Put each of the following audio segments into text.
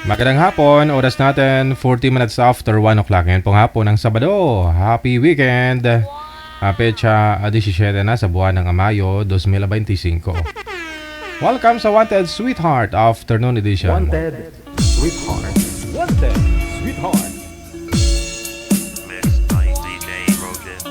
Magandang hapon, oras natin 40 minutes after 1 o'clock. Ngayon pong hapon ng Sabado. Happy weekend! Pecha 17 na sa buwan ng Mayo 2025. Welcome sa Wanted Sweetheart Afternoon Edition. Wanted Sweetheart. Wanted Sweetheart. Mixed by DJ Rogan.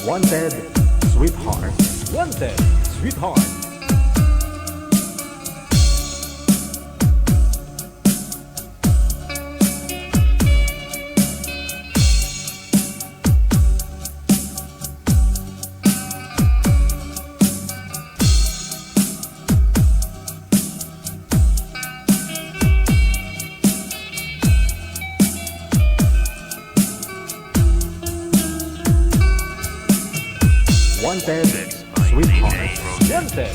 Wanted Sweetheart. Wanted Sweetheart. Wanted Mixed by Sweetheart. DJ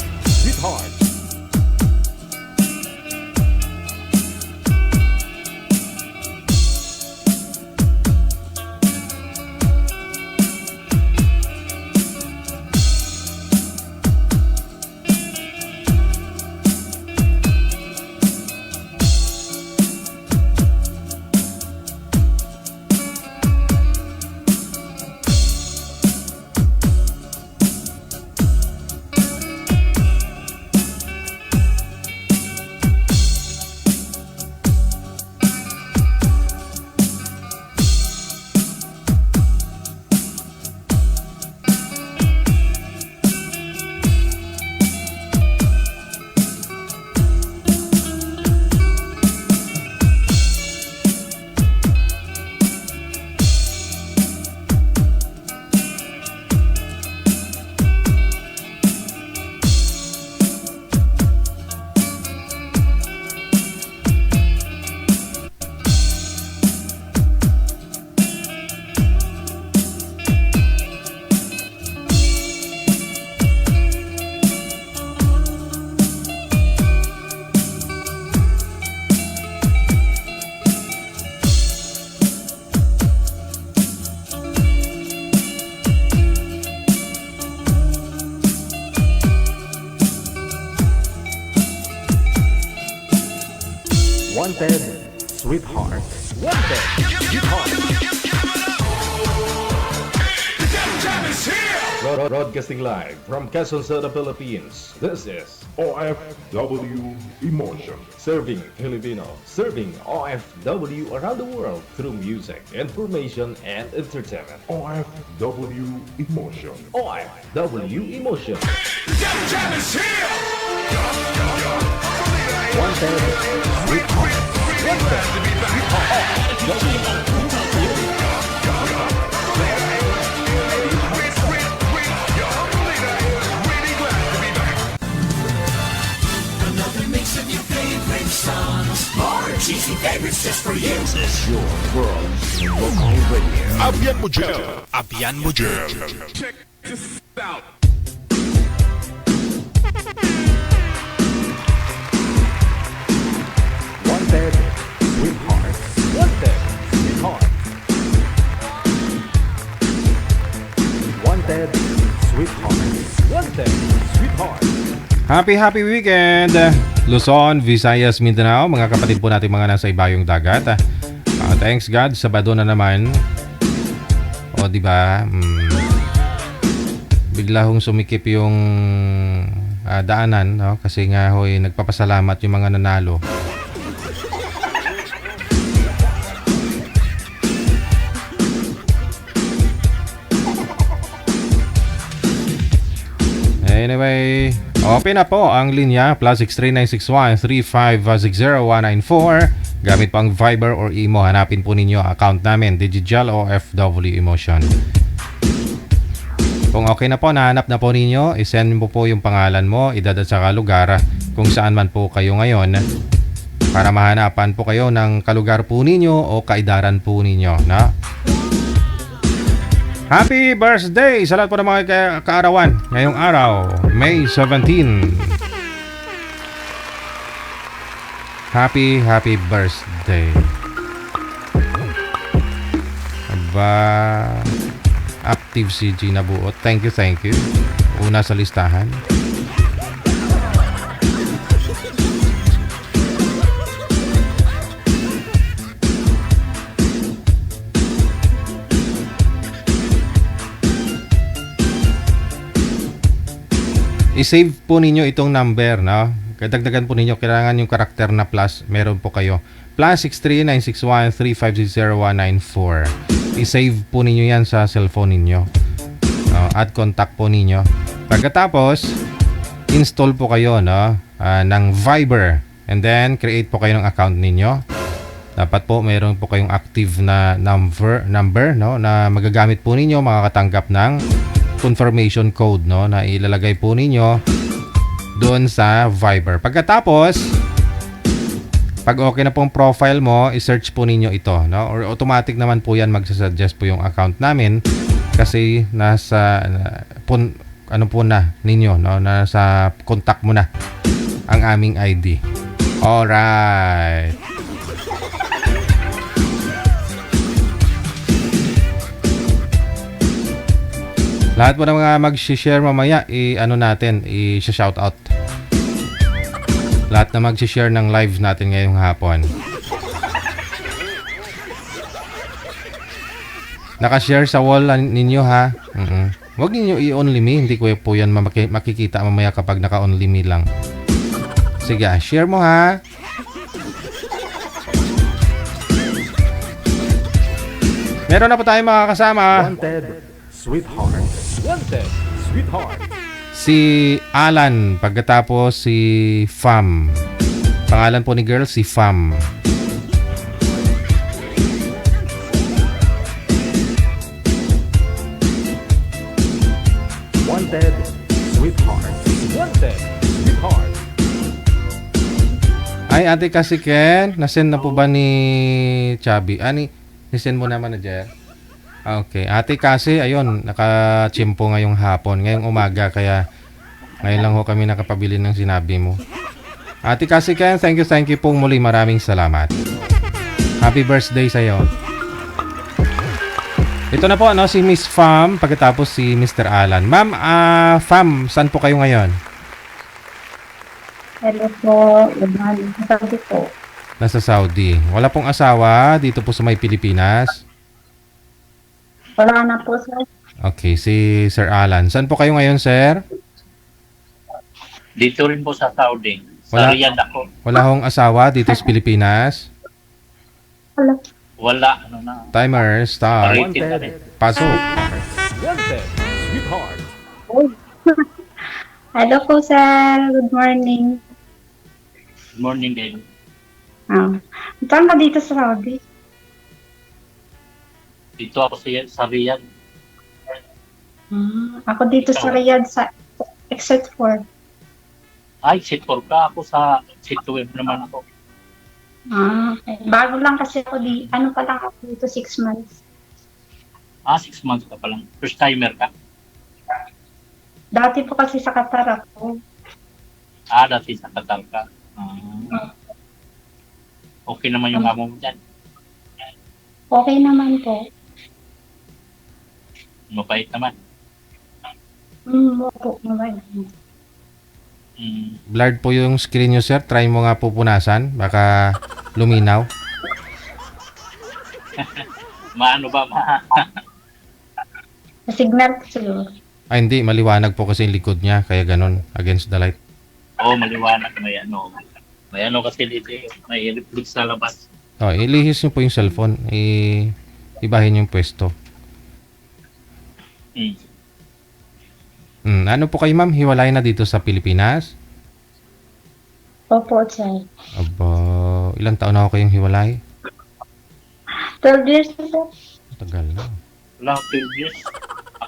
Rogan. Wanted Sweetheart. Wanted Sweetheart. Wanted Sweetheart. Broadcasting live from Quezon City, Philippines. This is OFW Emotion. Serving Filipino, serving OFW around the world through music, information, and entertainment. OFW Emotion. OFW Emotion. Wanted Sweetheart. Wanted Sweetheart. Another mix of your favorite songs. More cheesy favorites just for you. Your world local radio. Abian mo dyan. Abian mo dyan. Check this out. Wanted Sweetheart. Wanted Sweetheart. Wanted Sweetheart. Wanted Sweetheart. Happy weekend! Luzon, Visayas, Mindanao, mga kapatid po natin mga nasa ibayong dagat. Thanks God, Sabado na naman. O, di ba? Bigla hong sumikip yung daanan, no? Kasi nga hoy, nagpapasalamat yung mga nanalo. Anyway, open na po ang linya plus 63961-3560194. Gamit pang Viber or Imo, hanapin po ninyo account namin, Digigel o FW Emotion. Kung okay na po, nahanap na po ninyo, isend mo po yung pangalan mo, edad at saka lugar kung saan man po kayo ngayon para mahanapan po kayo ng kalugar po ninyo o kaidaran po ninyo, na? Happy birthday sa lahat po ng mga kaarawan ngayong araw, May 17. Happy birthday. Aba, active si Gina Buot. Thank you. Una sa listahan. I-save po ninyo itong number, no? Kadagdagan po ninyo, kailangan yung karakter na plus, meron po kayo. Plus 63961-350-194. I-save po ninyo yan sa cellphone ninyo. Add contact po ninyo. Pagkatapos, install po kayo, no? Ng Viber. And then, create po kayo ng account ninyo. Dapat po, meron po kayong active na number, no? Na magagamit po ninyo, makakatanggap ng confirmation code, no, na ilalagay po ninyo doon sa Viber. Pagkatapos, pag okay na pong profile mo, i-search po ninyo ito, no, or automatic naman po yan magsasuggest po yung account namin kasi nasa ano po na ninyo, no, nasa contact mo na ang aming ID. Alright. Lahat po ng mga mag-share mamaya, i-shout out. Lahat na mag-share ng live natin ngayong hapon. Naka-share sa wall ninyo, ha? Huwag ninyo i-only me. Hindi ko po yan makikita mamaya kapag naka-only me lang. Sige, share mo, ha? Meron na po tayong mga kasama. Wanted, sweetheart. Wanted, sweetheart. Si Alan, pagkatapos si Fam. Pangalan po ni girl, si Fam. Wanted, sweetheart. Wanted, sweetheart. Ay, ate kasi Ken, nasend na po ba ni Chubby? Nisend mo na manager? Okay. Ate kasi, ayun, nakachimpo ngayong hapon, ngayong umaga, kaya ngayon lang ho kami nakapabili ng sinabi mo. Ate kasi Ken, thank you pong muli. Maraming salamat. Happy birthday sa'yo. Ito na po, si Miss Fam, pagkatapos si Mr. Alan. Ma'am, Fam, saan po kayo ngayon? Hello po, good morning. Sabi po. Nasa Saudi. Wala pong asawa dito po sa may Pilipinas? Wala na po, sir. Okay, si Sir Alan. Saan po kayo ngayon, sir? Dito rin po sa Saudi. Wala. Sa Riyadh ako. Wala hong asawa dito sa Pilipinas? Hello. Wala. Timer, start. Rated na rin. Pasok. Wanted, sweetheart. Hello po, sir. Good morning. Good morning, David. Saan ka dito sa Saudi? Dito ako sa Riyadh. Ako dito sa Riyadh sa exit 4. Ay, sit 4 ka. Ako sa sit 12 naman ako. Okay. Bago lang kasi ako pa lang ako dito, 6 months. 6 months ka pa lang. First timer ka? Dati po kasi sa Qatar ako. Dati sa Qatar ka. Okay naman yung amo mo dyan. Okay naman po. Mabait naman. Opo, mabait. Blurred po yung screen nyo, sir. Try mo nga po punasan. Baka luminaw. Maano ba, Sa signal po siguro. Ay, hindi. Maliwanag po kasi yung likod niya. Kaya ganun. Against the light. Oo, maliwanag, may ano. May ano kasi dito, may reflex sa labas. Oh, ilihis niyo po yung cellphone. Ibahin yung pwesto. Ano po kayo, ma'am? Hiwalay na dito sa Pilipinas? Opo, sir. Aba, ilang taon na ako kayong hiwalay? 12 years na po. Tagal na. Wala, 12 years.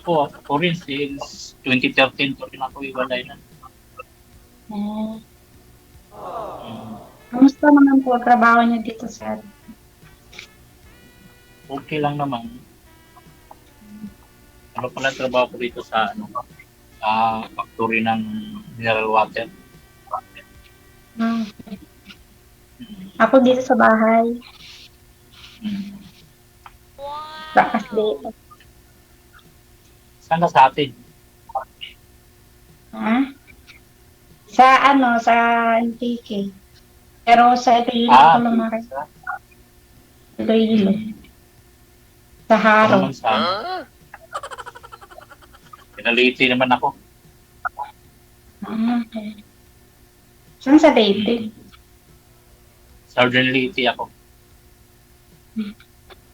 Ako rin, since 2013 ko rin ako iwalay na. Kamusta naman po trabaho niyo dito, sir? Okay lang naman. Ano pala trabaho ko dito sa factory ng mineral water. Ako dito sa bahay. Bakas dito. Saan ka sa atin? Ha? Sa NTK. Pero sa Iloilo ko lumaki. Iloilo. Sa Haro. Ano sa Pinaliti naman ako. Okay. Saan sa Leyte? Southern Leyte ako.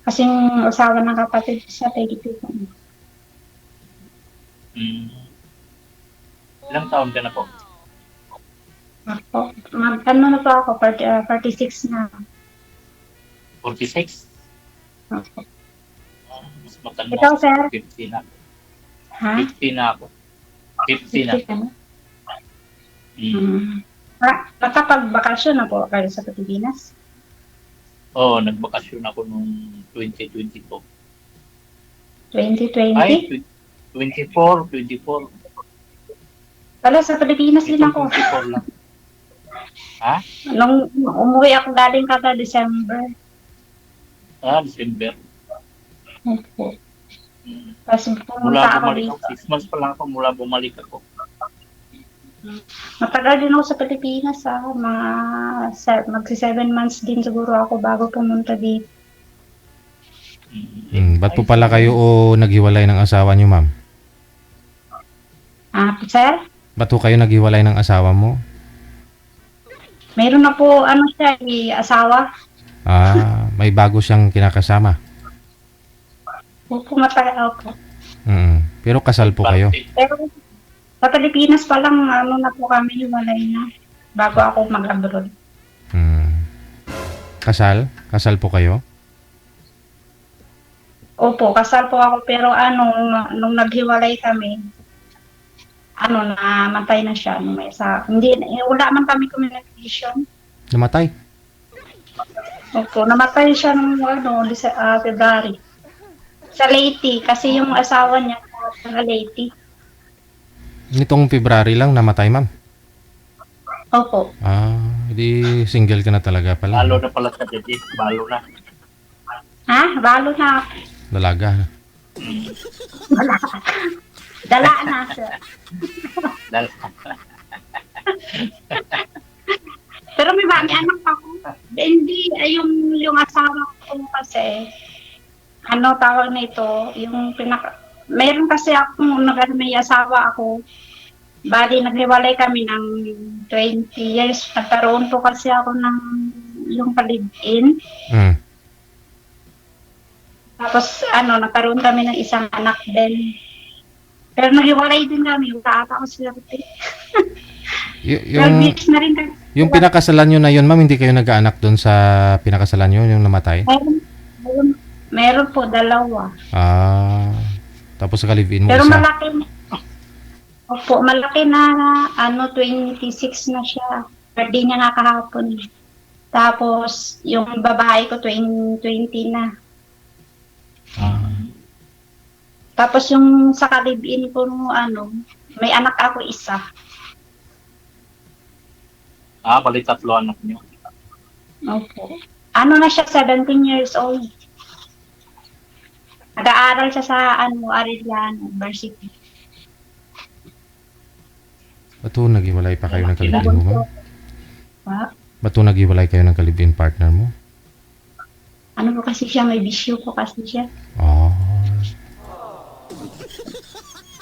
Kasing usawa ng kapatid sa Leyte. Ilang taon ka na po? Ako, ano na po ako, 46 na. 46? Ako. Mas matanda. Ikaw, sir? 50 na. Ha? 50 na ako. 50 na. 50 ka na? Nakapagbakasyon na po kayo sa Pilipinas? Oo, nagbakasyon ako nung 2022. 2020? Ay, 24. Wala, sa Pilipinas din ako. 24 lang. Ha? Nung umuwi ako galing kada December. December. Opo. Tapos Mula pumunta ako bumalik dito. ako. 6 months pa lang ako mula bumalik ako. Matagal din ako sa Pilipinas. Magsi 7 months din siguro ako bago pumunta dito. Ba't po pala kayo naghiwalay ng asawa niyo, ma'am? Sir? Ba't po kayo naghiwalay ng asawa mo? Meron na po, siya, asawa. May bago siyang kinakasama. Opo, matagal po. Pero kasal po kayo. Pero sa Pilipinas pa lang, na po kami hiwalay na. Bago ako mag-abroad. Kasal? Kasal po kayo? Opo, kasal po ako. Pero nung naghiwalay kami, namatay na siya. Wala man kami communication. Namatay? Opo, namatay siya nung February. Sa Leyte, kasi yung asawa niya sa Leyte. Nitong February lang namatay, ma'am? Opo. Hindi single ka na talaga pala. Balo na pala sa dede. Balo na. Balo na. Dalaga. Dala na, sir. Pero may anak ako. Hindi, yung asawa ko kasi, tawag na ito, mayroon kasi may asawa ako. Bali, naghiwalay kami ng 20 years. Nagkaroon po kasi ako ng yung palibin. Tapos, nagkaroon kami ng isang anak din. Pero naghiwalay din kami. Wala ata ako swerte. Na rin kami. Yung pinakasalan nyo na yun, ma'am, hindi kayo nag-aanak doon sa pinakasalan nyo, yung namatay? Meron po, 2. Tapos kalivin mo pero isa? Malaki na, 26 na siya. Birthday niya nga kahapon. Tapos, yung babae ko, 20 na. Tapos yung sa kalibin ko, may anak ako isa. Bali 3 anak niyo. Opo. Na siya, 17 years old. Nag-aaral siya sa Arellano University. Ba't naghiwalay pa kayo ng kalibin mo, ma'am? Ha? Ba't naghiwalay kayo ng kalibin partner mo? Ano po kasi siya, may bisyo po kasi siya. Oh.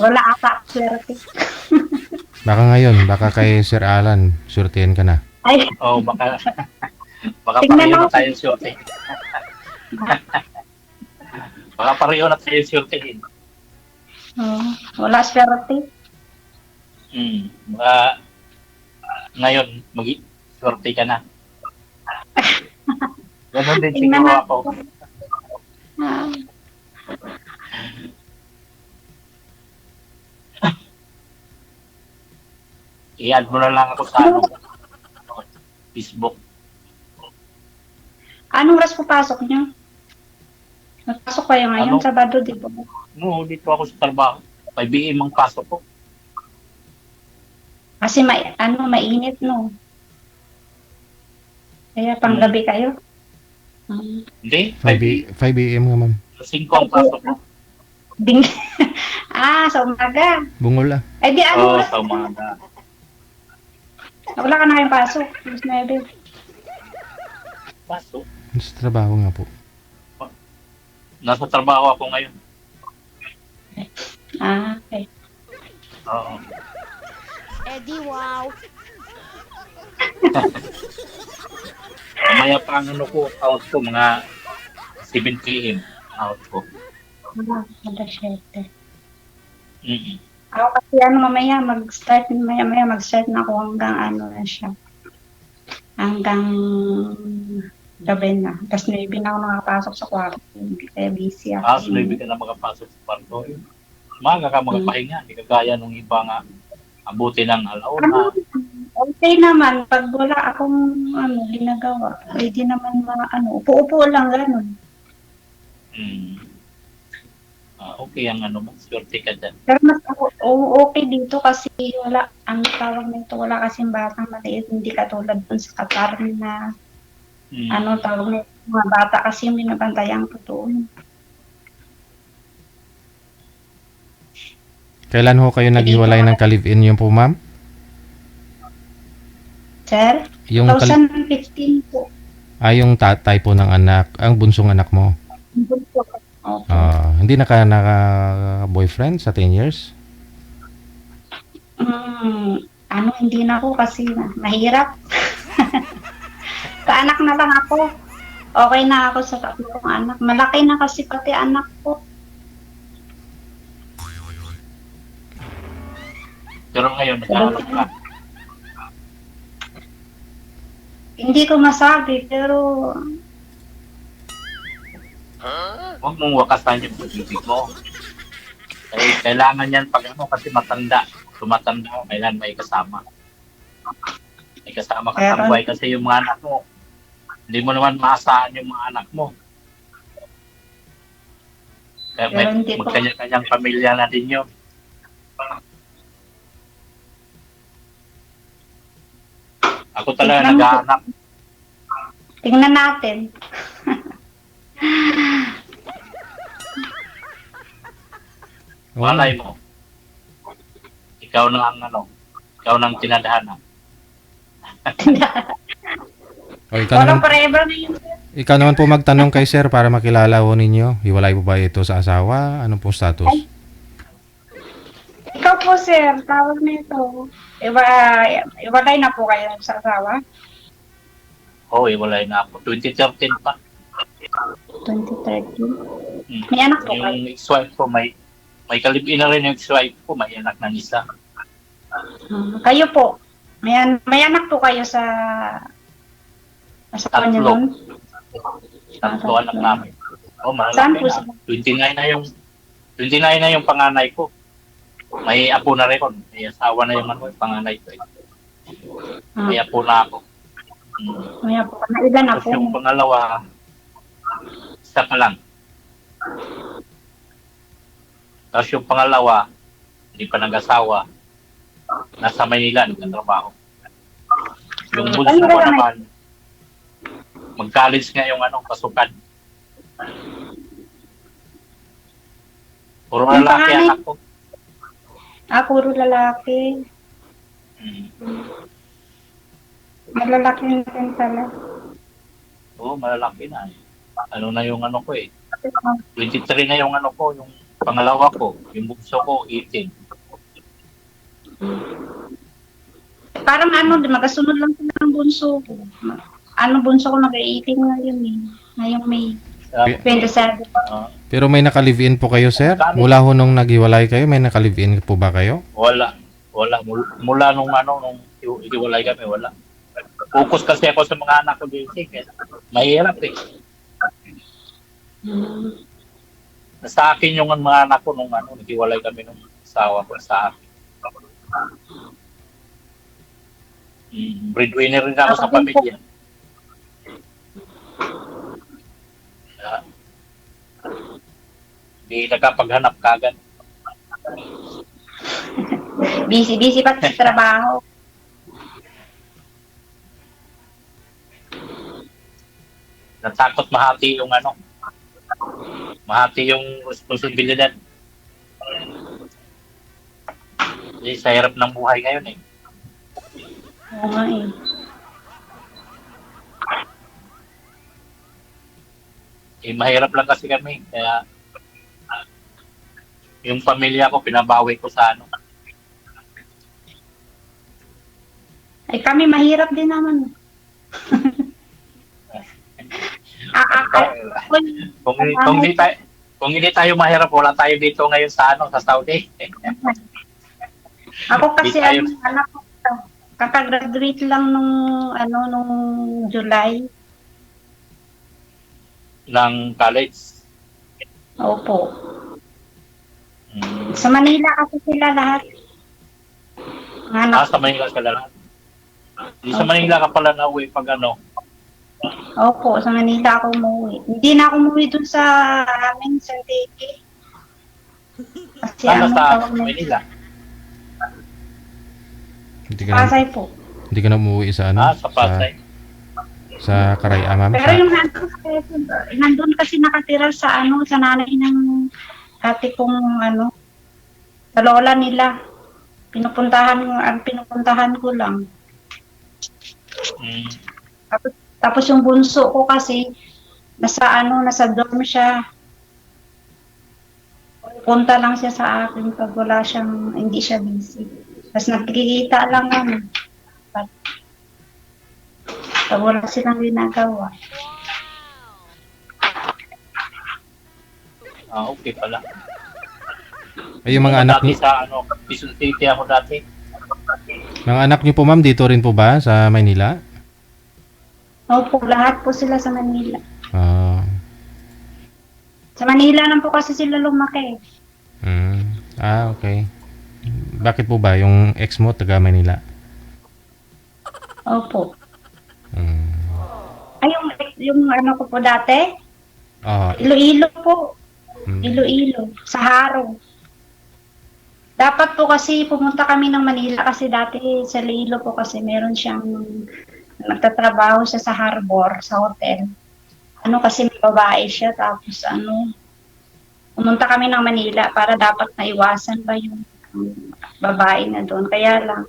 Wala ata swerte. Baka ngayon, baka kay Sir Alan, surtihan ka na. Ay, Oh, baka baka Tingnan pareho mo. na tayo swerte. Baka pareho na tayo swertehin. wala swerte. Baka ngayon, swerte ka na. Ganon din Tingnan siguro natin. ako. Ah, I-add mo na lang ako sa Facebook. anong oras po pasok niyo? Nagpasok kayo ngayon, Ano? Sabado, di ba? No, dito ako sa trabaho. 5 PM ang pasok ko. Kasi mainit, no? Kaya panggabi kayo? Hindi, 5 a.m. nga, ma'am. 5 ang pasok ko. Ding. Sa umaga. Bungol ah. Eh di ano Oo, oras? sa umaga. Wala ka na kayong pasok. Alas 9. Pasok. Sa trabaho nga po. Nasa trabaho ako ngayon. Okay. Oo. Eddie, wow. Mamaya pa ang ano ko, out ko, mga 7 PM out ko. Alas 7. Mm-mm. Ako kasi mamaya mag-start na ako hanggang ano na siya. Hanggang gabi na. Tapos 9 na ako nakapasok sa kwarto. Kaya busy ako. 9 ka na makapasok sa kwarto. Maga ka makapahinga. Hindi kagaya nung iba nga abuti ng alauna. Okay naman. Pag wala akong ginagawa, pwede naman upo-upo lang ganun. Okay ang swerte ka dyan. Pero mas ako, okay dito kasi wala, ang tawag nito, wala kasing batang maliit, hindi katulad dun sa Qatar na, tawag nito, mga bata kasi yung binabantayan ko doon. Kailan ho kayo naghiwalay ng ka-live-in niyo po, ma'am? Sir, Yung 2015 po. yung tatay po ng anak, ang bunsong anak mo. Okay. Hindi naka-boyfriend sa 10 years? Hindi na ako kasi mahirap. Kaanak na lang ako. Okay na ako sa tatlong anak. Malaki na kasi pati anak ko. Pero ngayon, nag-aalok ka. Hindi ko masabi, pero Huwag mong wakasan yung pag-ibig mo. Kailangan yan pag kasi tumatanda, kailan may kasama. May kasama ka sa buhay kasi yung mga anak mo. Hindi mo naman maasahan yung mga anak mo. Kaya magkanya-kanyang pamilya na din yun. Ako talaga nag-aanak. Tingnan natin. Malay mo. Ikaw nang tinadhana. Walang forever na yun. Ikaw naman po magtanong kay sir para makilala ho ninyo. Hiwalay po ba ito sa asawa? Ano po status? Ikaw po, sir, tawag nito. Iwalay na po kayo sa asawa? Oo, iwalay na ako. 2013 pa. 2013? May anak po kayo? Yung ex-wife ko, may kalibin na rin yung ex-wife ko, may anak ng isa. Kayo po, may anak po kayo sa kanya Tatlo. nun? Tatlo anak namin. Saan malaki po na. sila? 29 na yung panganay ko. May apo na rin. May asawa na yung panganay ko. May apo na ako. May apo ka na. Ilan na Tapos po? yung pangalawa, isa pa lang. Tapos yung pangalawa, hindi pa nag-asawa. Nasa Maynila, nagtatrabaho. Yung bunso ko naman, mag-college nga yung pasukan. Puro Yung lalaki panganay- anak ko. Puro lalaki. Malalaki na rin pala. Oo, malalaki na. ano na yung ano ko eh. 23 na yung ano ko, yung pangalawa ko, yung bunso ko, 18. Parang ano, magasunod lang sila ng bunso ko. Ano, bunso ko nag-18 ngayon eh. Ngayong May Ah, 27. Pero may naka-live-in po kayo, sir? Mula ho nung naghiwalay kayo, may naka-live-in po ba kayo? wala. Mula nung ano, nung iwalay kami, wala. Focus kasi ako sa mga anak ko din. Kaya mahirap eh. Sa akin yung mga anak ko nung ano, naghiwalay kami nung asawa ko sa akin. Breadwinner rin ako sa pamilya. Hindi nakapaghanap kagad. Busy pa sa trabaho. Natakot mahati yung ano. Mahati yung responsibilidad. Kasi sa hirap ng buhay ngayon eh. Oo nga eh. Mahirap lang kasi kami. Kaya yung pamilya ko, pinabawi ko sa ano. Ay kami mahirap din naman. Kung hindi tayo mahirap, wala tayo dito ngayon sa ano, sa Saudi. Ako kasi Di tayo- anak ko, kakagraduate lang nung July. Ng college. Opo. Sa Manila kasi sila lahat. Ang anak Sa Manila ka lang. Di sa Manila ka pala nauwi pag ano. Opo, sa Manila ako umuwi. Hindi na ako umuwi dun sa amin, sa Teke. Kasi Sana sa tawag na- Manila. Hindi ka na, Pasay po. hindi ka na umuwi sa ano? Sa Pasay. Sa Karaya, ma'am? Pero yung nandun kasi nakatira sa sa nanay ng ate kong sa lola nila. Pinupuntahan ko lang. Tapos yung bunso ko kasi nasa dorm siya. Punta lang siya sa akin pag hindi siya busy. Tapos nagkikita lang kami. Pag wala silang ginagawa. Okay pala. Ay, yung mga anak Dati niyo, sa ano, Quezon City ako dati. mga anak niyo po, ma'am, dito rin po ba sa Maynila? Opo, lahat po sila sa Manila. Ah, Sa Manila lang po kasi sila lumaki. okay. Bakit po ba yung ex mo taga Maynila? Opo. Mm. Ay, yung ko po dati, Ah, Iloilo po. mm. Iloilo, sa Haro. Dapat po kasi pumunta kami ng Manila kasi dati sa Iloilo po kasi meron siyang nagtatrabaho siya sa harbor, sa hotel. Kasi may babae siya tapos pumunta kami ng Manila para dapat naiwasan ba yung babae na doon. Kaya lang,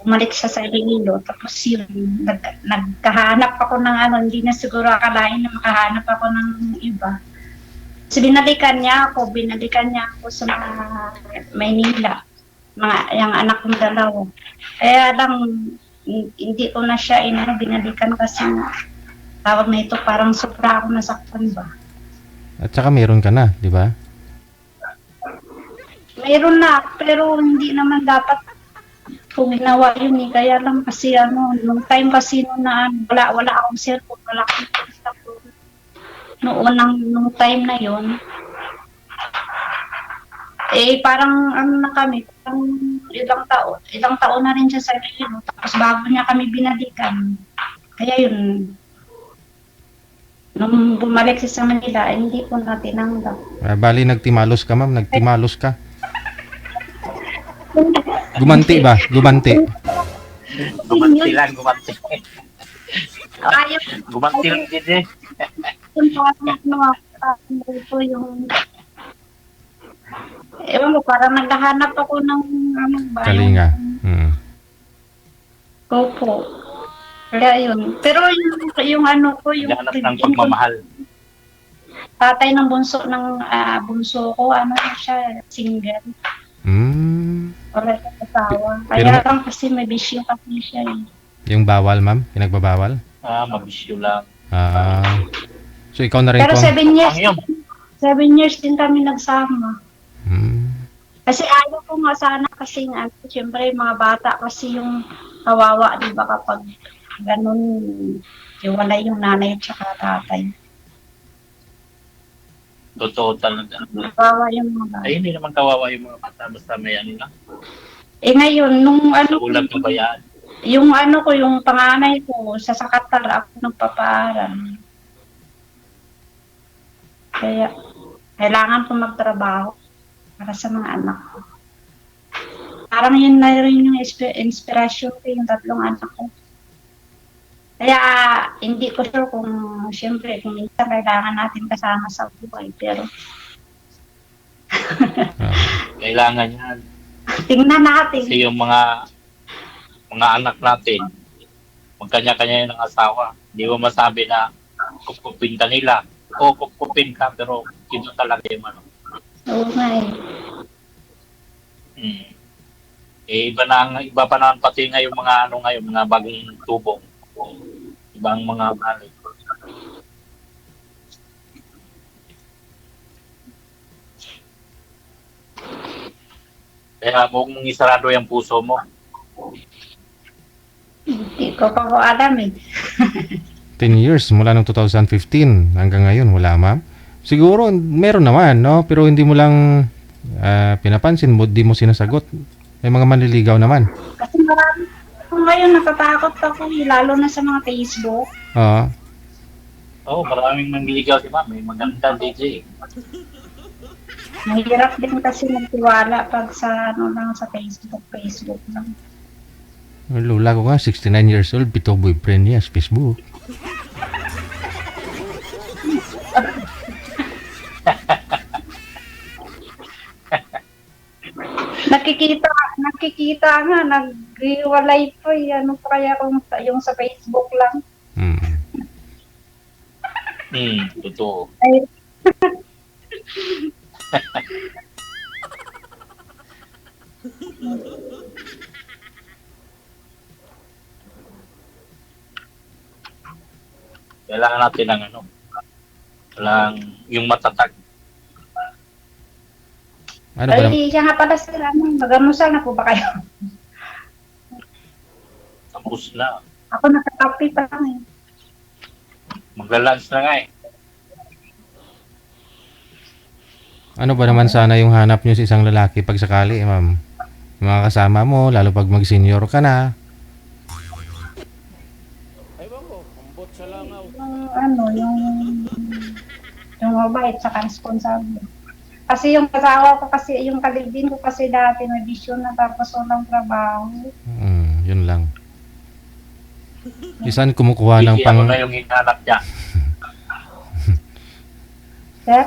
bumalik siya sa Iloilo. Tapos yun, nagkahanap ako ng hindi na siguro akalain na makahanap ako ng iba. So, binalikan niya ako sa Maynila. Yung anak kong dalawa. Kaya lang, hindi ko na siya binalikan kasi tawag na ito parang sobra ako nasaktan ba. At saka meron ka na, di ba? Meron na, pero hindi naman dapat kung ginawa yun eh. Kaya lang kasi nung time kasi wala akong cellphone, wala akong contact. Nung time na yun, parang na kami, parang ilang taon na rin siya sa Iloilo. Tapos bago niya kami binalikan. Kaya yun, nung bumalik siya sa Manila, hindi ko na tinanggap. Bali, nagtimalos ka, ma'am. Nagtimalos ka. Gumanti ba? Gumanti. Gumanti lang, gumanti. Ayaw Gumanti lang din eh. yung ewan mo, parang naghahanap ako ng Kalinga. Opo. Kaya yun. Pero yung ano ko, yung Naghanap ng pagmamahal. tatay ng bunso ko, ano siya, single. Wala siyang asawa. Kaya lang kasi may bisyo kasi siya eh. Yung bawal, ma'am? Pinagbabawal? Mabisyo lang. So, ikaw na rin Pero po. 7 years din kami nagsama. Hmm. Kasi ayaw ko nga sana kasi siyempre mga bata kasi yung kawawa, di ba, kapag ganun, iwalay yung nanay at saka tatay. Totoo talaga. Kawawa yung mga bata. Ay, hindi naman kawawa yung mga bata. Basta may ano lang. Ngayon, nung ano, Ulam ng bayaan. yung ano ko, yung panganay ko, sa Sakatar, ako nagpapaaral. Kaya, kailangan ko magtrabaho para sa mga anak ko. Parang yun na rin yung inspirasyon ko, yung 3 anak ko. Kaya, hindi ko sure kung, siyempre, kung minsan kailangan natin kasama sa buhay, pero Kailangan yan. tingnan natin. Kasi yung mga anak natin, magkanya-kanya yun ng asawa. Hindi mo masabi na kukupin ka nila. O kukupin ka, pero ito talaga yung ano. Oo nga eh. Iba pa naman pati nga yung mga ano ngayon, mga bagong tubong. Ibang mga balik. Kaya huwag mong isarado yung puso mo. Hindi ko pa ko alam eh. 10 years mula ng 2015 hanggang ngayon, wala, ma'am? Siguro, meron naman, no? Pero hindi mo lang pinapansin mo, di mo sinasagot. May mga manliligaw naman. Kasi marami. Ngayon natatakot ako lalo na sa mga Facebook. Oo, maraming mangliligaw si ma'am. May maganda DJ. Mahirap din kasi magtiwala pag sa ano lang sa Facebook lang. Lula ko nga, 69 years old, 7 boyfriend niya sa Facebook. nakikita nga, naghiwalay po ano pa kaya kung yung sa Facebook lang. Totoo. Ay, Kailangan natin ng ano, yung matatag. Ano ba ay, siya nga pala sila. Magamusal na po ba kayo? Tapos na. Ako nakakapi pa lang eh. Magla-lunch na nga eh. Ano ba naman sana yung hanap nyo sa isang lalaki pag sakali, ma'am? Yung mga kasama mo, lalo pag mag-senior ka na. Yung mabait sa responsable. Kasi yung kasawa ko kasi, yung kalibin ko kasi dati may bisyon na tapos walang trabaho. Yun lang. Isan kumukuha ng Ano na yung hinanap niya? Sir?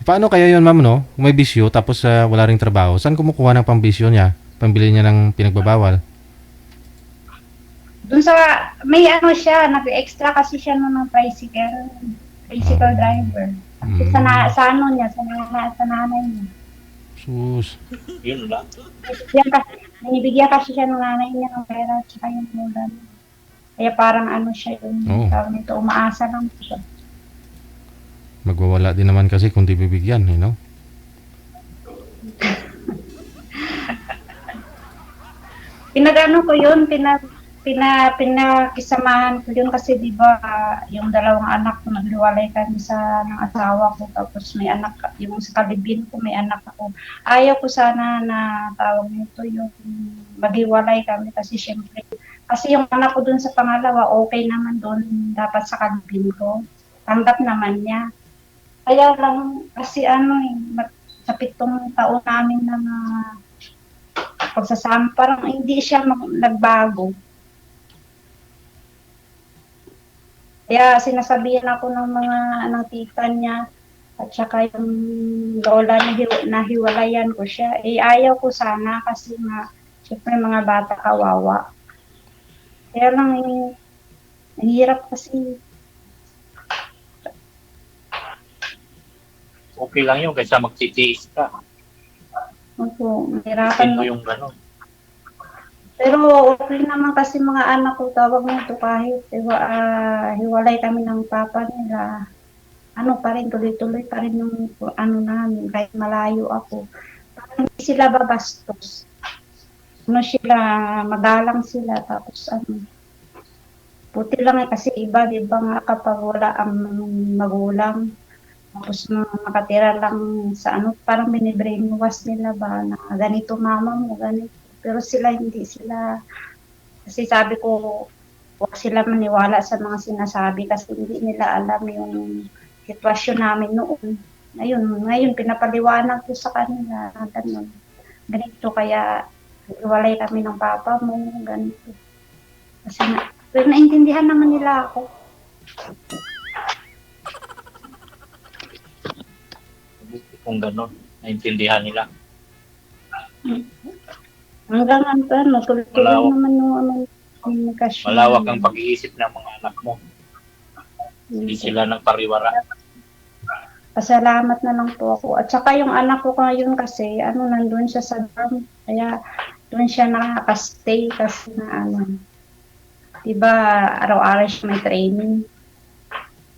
Paano kaya yun, ma'am, no? Kung may bisyo tapos wala ring trabaho, saan kumukuha ng pambisyo niya? Pambili niya ng pinagbabawal? Doon sa, may ano siya, nag-extra kasi siya ng tricycle driver. Sa ano niya, sa nanay niya. Sus. Yun lang. Binibigyan kasi siya ng nanay niya ng pera at saka yung ulan. Kaya parang ano siya yung tawag nito, umaasa lang siya. Magwawala din naman kasi kung di bibigyan, you know? Pinagano ko yun, pinakisamahan ko yun kasi di ba yung 2 anak ko naghiwalay kami ng asawa ko tapos may anak, yung sa kalibin ko may anak ako. Ayaw ko sana na tawag nito yung maghiwalay kami kasi syempre kasi yung anak ko dun sa pangalawa okay naman dun dapat sa kalibin ko. Tanggap naman niya. Kaya lang kasi sa 7 taon namin na pagsasama parang hindi siya nagbago. Kaya sinasabihan ako ng ng tita niya at saka yung lola na hiwalayan ko siya. Ayaw ko sana kasi siyempre mga bata kawawa. Kaya lang, ang hirap kasi. Okay lang yun kaysa magtitiis ka. Opo, Isin mahirapan mo na. yung gano'n. Pero okay naman kasi mga anak ko, tawag nito kahit hiwalay kami ng papa nila. Ano pa rin, tuloy-tuloy pa rin yung ano namin, kahit malayo ako. Parang hindi sila babastos. Ano sila, magalang sila, tapos ano, puti lang kasi iba, di ba nga kapag wala ang magulang, tapos nakatira lang sa ano, parang binibrainwash nila ba na ganito mama mo, ganito. Pero sila hindi sila, kasi sabi ko, huwag sila maniwala sa mga sinasabi kasi hindi nila alam yung sitwasyon namin noon. Ngayon pinapaliwanag ko sa kanila, ganun. Ganito kaya, iwalay kami ng papa mo, ganito. Kasi pero naintindihan naman nila ako. Kung gano'n, naintindihan nila. Hanggang ano, tuloy-tuloy Malawak. naman yung ano, komunikasyon. Malawak ang pag-iisip ng mga anak mo. Hindi sila nagpariwara. Pasalamat na lang po ako. At saka yung anak ko ngayon kasi, nandun siya sa dorm. Kaya doon siya nakaka-stay kasi na diba, araw-araw siya may training.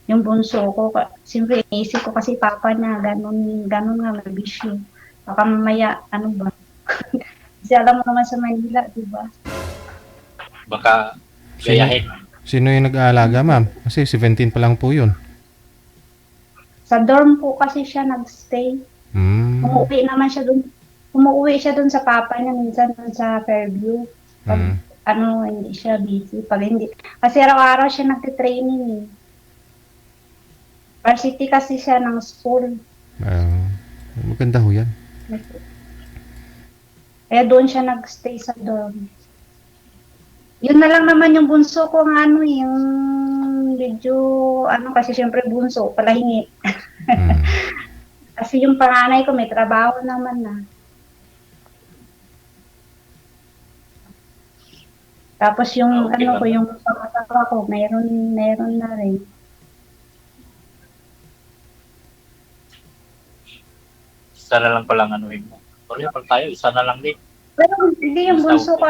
Yung bunso ko, siyempre iniisip ko kasi papa niya, ganun nga, may bisyo. Baka mamaya, ba? Kasi alam mo naman sa Manila, diba? Baka gayahin. Sino yung nag-aalaga, ma'am? Kasi 17 pa lang po yun. Sa dorm po kasi siya nagstay. Umuwi siya dun sa papa niya, minsan dun sa Fairview. Pag, hindi siya busy. Pag hindi, kasi araw-araw siya nagtitraining eh. Varsity kasi siya ng school. Maganda ho yan. Kaya doon siya nagstay sa dorm. Yun na lang naman yung bunso ko ng yung medyo, kasi syempre bunso, palahingi. Kasi yung panganay ko may trabaho naman na. Tapos yung Okay, yung pangatawa ko, meron na rin. Isa na lang palang anuhin mo. Sorry, pag tayo, isa na lang din. Pero hindi yung bunso ko,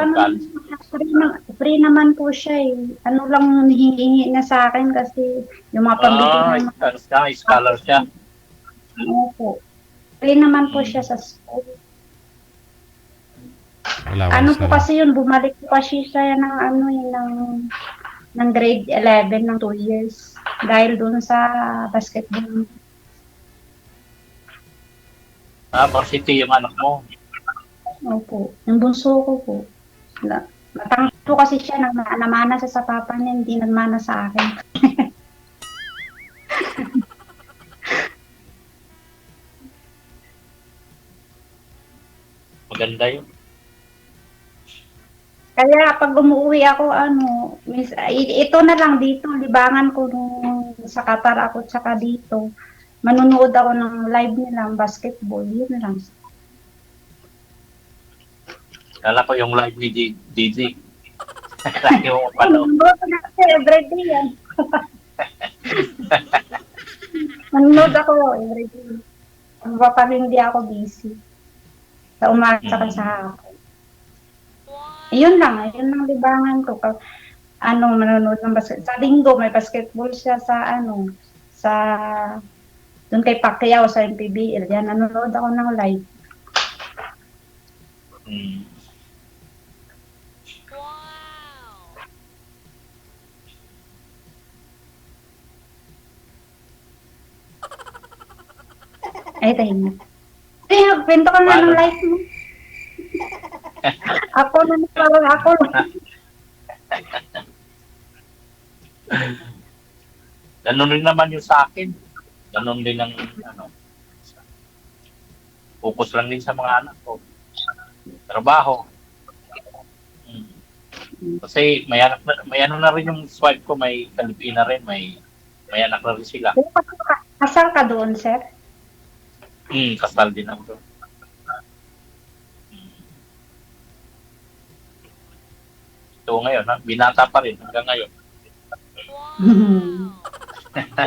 free naman po siya eh. Lang hihingi na sa akin kasi yung mga pambili ng Scholar siya. Opo. Free naman po siya sa school. Allowance Po na lang. kasi yun, bumalik po kasi siya ng grade 11 ng 2 years. Dahil dun sa basketball. Varsity yung anak mo. Opo. Yung bunso ko po. Matangkad po kasi siya, namana sa papa niya, hindi nagmana sa akin. Maganda yun. Kaya pag umuwi ako, ito na lang dito, libangan ko sa Qatar ako, tsaka dito. Manunood ako ng live nilang basketball, yun lang. Kala ko yung live ni DJ. Lagi mo palo. Everyday yan. Manunood ako everyday. Pag hindi ako busy. Sa umaga saka sa hapon. Yun lang libangan ko. Pag manonood ng basketball. Sa linggo may basketball siya sa doon kay Pacquiao sa MPBL. Yan, nanonood ako ng live. Ay, tahimik. Pinto ka nga ng live mo. Ako lang. Ganun rin naman yung sa akin. Ganun din ang focus lang din sa mga anak ko. Trabaho. Kasi may ano na rin yung swipe ko, may Pilipina rin, may anak na rin sila. Kasal ka doon, sir? Kasal din ako doon. ito ngayon, ha? Binata pa rin hanggang ngayon.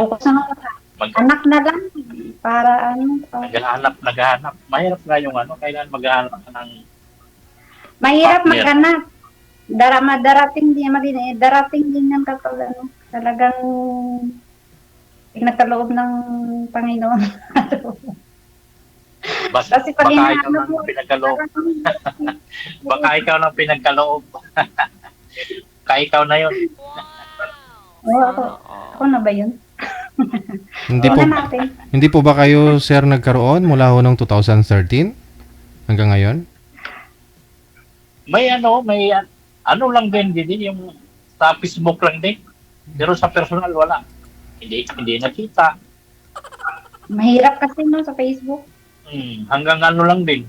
O kasi anak na lang. Para Naghahanap. Mahirap nga yung kailan maghahanap ka ng mahirap partner. maghanap. Darating din yan kapag talagang nagkaloob ng Panginoon. Kasi pag baka ikaw hinahanap lang mo, pinagkaloob. Baka ikaw lang pinagkaloob. Baka ikaw na yun. ako na ba yun? Hindi po, Tingnan natin. hindi po ba kayo, sir, nagkaroon mula ho noong 2013 hanggang ngayon? May lang din yung sa Facebook lang din. Pero sa personal wala. Hindi nakita. Mahirap kasi sa Facebook. Hanggang lang din.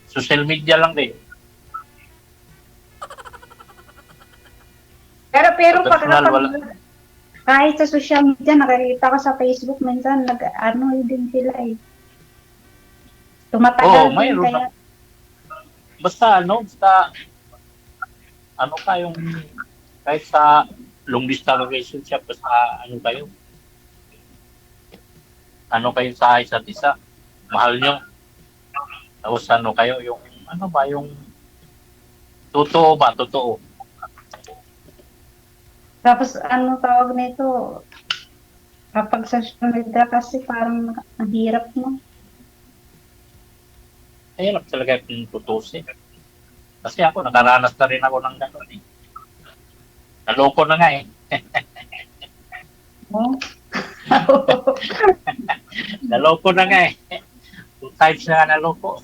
Social media lang din. Pero Sa personal, wala. kahit sa social media, nakikita ko sa Facebook, minsan din sila eh. Tumatagal din mayroon kaya. Basta kayong kahit sa long distance relationship, basta kayo sa isa't isa, mahal nyo, tapos kayo, yung yung totoo. Tapos tawag nito, kapag sa social media kasi parang ang hirap mo. Hirap talaga yung tutusin. Kasi ako, nakaranas na rin ako ng gano'n eh. Naloko na nga eh. Oh. Naloko na nga eh. 2 times na nga naloko.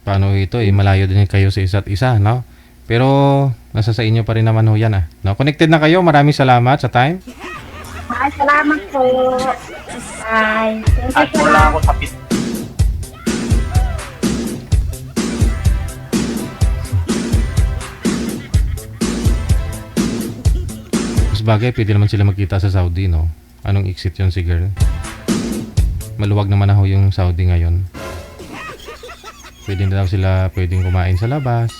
Paano ito? Malayo din kayo sa isa't isa, no? Pero nasa sa inyo pa rin naman ho yan, no? Connected na kayo. Maraming salamat sa time. Ay, salamat po. Bye. At wala ako sa Mas bagay, pwede naman sila magkita sa Saudi, no? Anong exit yun si girl? Maluwag naman na ho yung Saudi ngayon. Pwede na daw sila pwedeng kumain sa labas.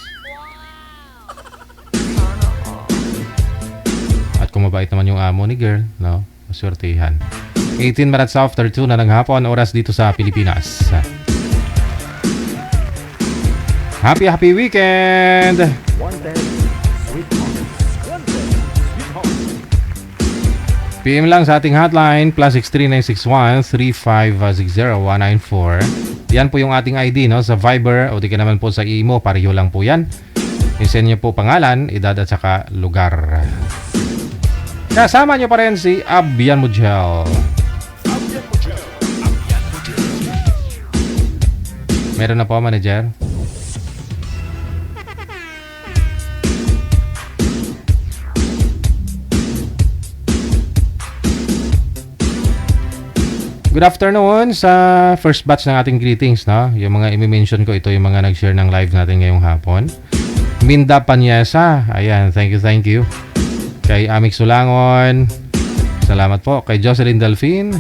At kung mabait naman yung amo ni girl, no? Maswertihan. 18 minutes after 2 na ng hapon, oras dito sa Pilipinas. Happy weekend! Wanted, sweetheart. Wanted, sweetheart. PM lang sa ating hotline, +63961-3560194. Yan po yung ating ID, no? Sa Viber o di ka naman po sa Imo, pareho lang po yan. I-send nyo po pangalan, edad at saka lugar. Kasama nyo pa rin si Abian Mujel. Meron na po, manager. Good afternoon sa first batch ng ating greetings, no? Yung mga i-mention ko, ito yung mga nag-share ng live natin ngayong hapon. Minda Panyesa, ayan, thank you. Kay Amik Sulangon, salamat po. Kay Jocelyn Delfin,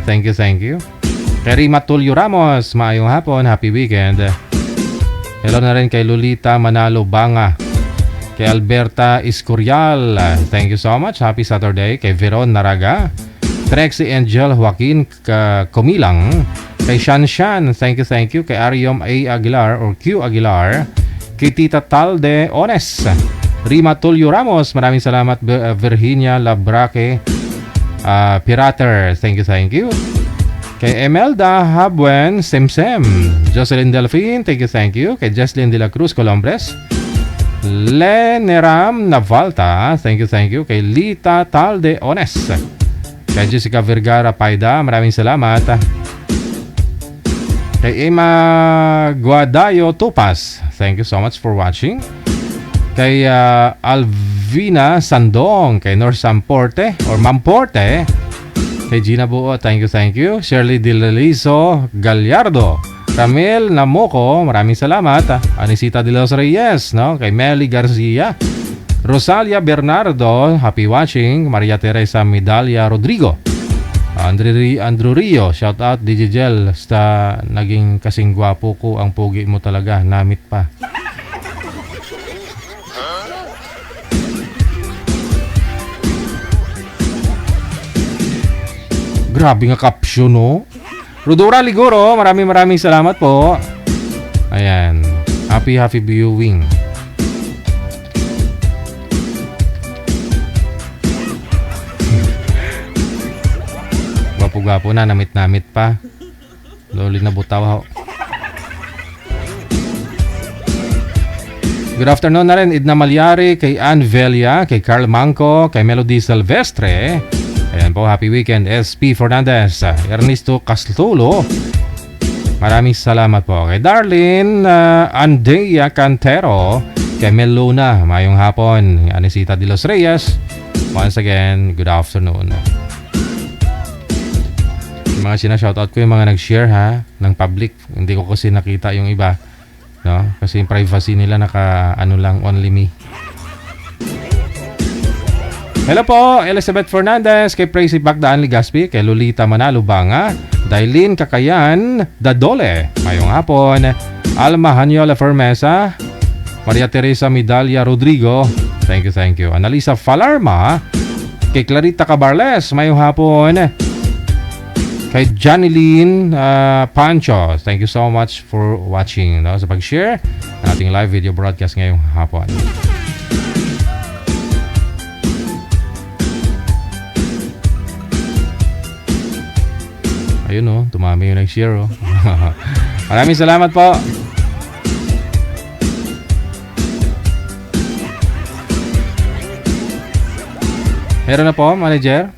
thank you. Kay Rima Tulio Ramos, maayong hapon, happy weekend. Hello na rin kay Lolita Manalo Banga. Kay Alberta Iscorial, thank you so much, happy Saturday. Kay Veron Naraga, Trexie Angel Joaquin Comilang, kay Shanshan, thank you. Kay Ariom A. Aguilar or Q. Aguilar, kay Tita Talde Ones, Rima Tulio Ramos, maraming salamat. Virginia Labraque Pirater, thank you. Kay Emelda Habwen Semsem, Jocelyn Delfin, thank you. Kay Jesslyn de la Cruz Colombres, Leneram Navalta, thank you. Kay Lita Talde Ones, kay Jessica Vergara Paida, maraming salamat. Kay Emma Guadayo Tupas, thank you so much for watching. Kay Alvina Sandong, kay Nor Samporte or Mamporte, kay Gina Buo, thank you. Shirley Dilalizo Gallardo, Ramel Namoko, maraming salamat. Anisita de los Reyes, no? Kay Meli Garcia, Rosalia Bernardo, happy watching. Maria Teresa Medalia Rodrigo, Andrew Rio, shout out DJ Gel, sa naging kasing gwapo ko, ang pogi mo talaga, namit pa. Grabe nga caption, no? Rudora Liguro, maraming salamat po. Ayan. Happy viewing. Gwapo-gwapo na, namit-namit pa. Loli na butaw. Good afternoon na rin, Idna Malyari, kay Ann Velia, kay Carl Manco, kay Melody Silvestre. Ayan po, happy weekend. SP Fernandez, Ernesto Castulo. Maraming salamat po. Kay Darlene Andrea Cantero, kay Meluna, mayong hapon. Anisita de los Reyes. Once again, good afternoon. Yung mga sinashoutout ko, yung mga nag-share ha, ng public. Hindi ko kasi nakita yung iba. No? Kasi yung privacy nila ano lang, only me. Hello po, Elizabeth Fernandez, kay Tracy Bagdaan Ligaspi, kay Lolita Manalo Banga, Dailin Kakayan, Dadole, mayong hapon, Alma Hanyola Fermesa, Maria Teresa Midalia Rodrigo, thank you, Analisa Falarma, kay Clarita Cabarles, mayong hapon, kay Janilyn Pancho, thank you so much for watching, no? Sa pag-share ng ating live video broadcast ngayong hapon. Ayun, no? Tumami yung nag-share, oh. Maraming salamat po. Meron na po, manager?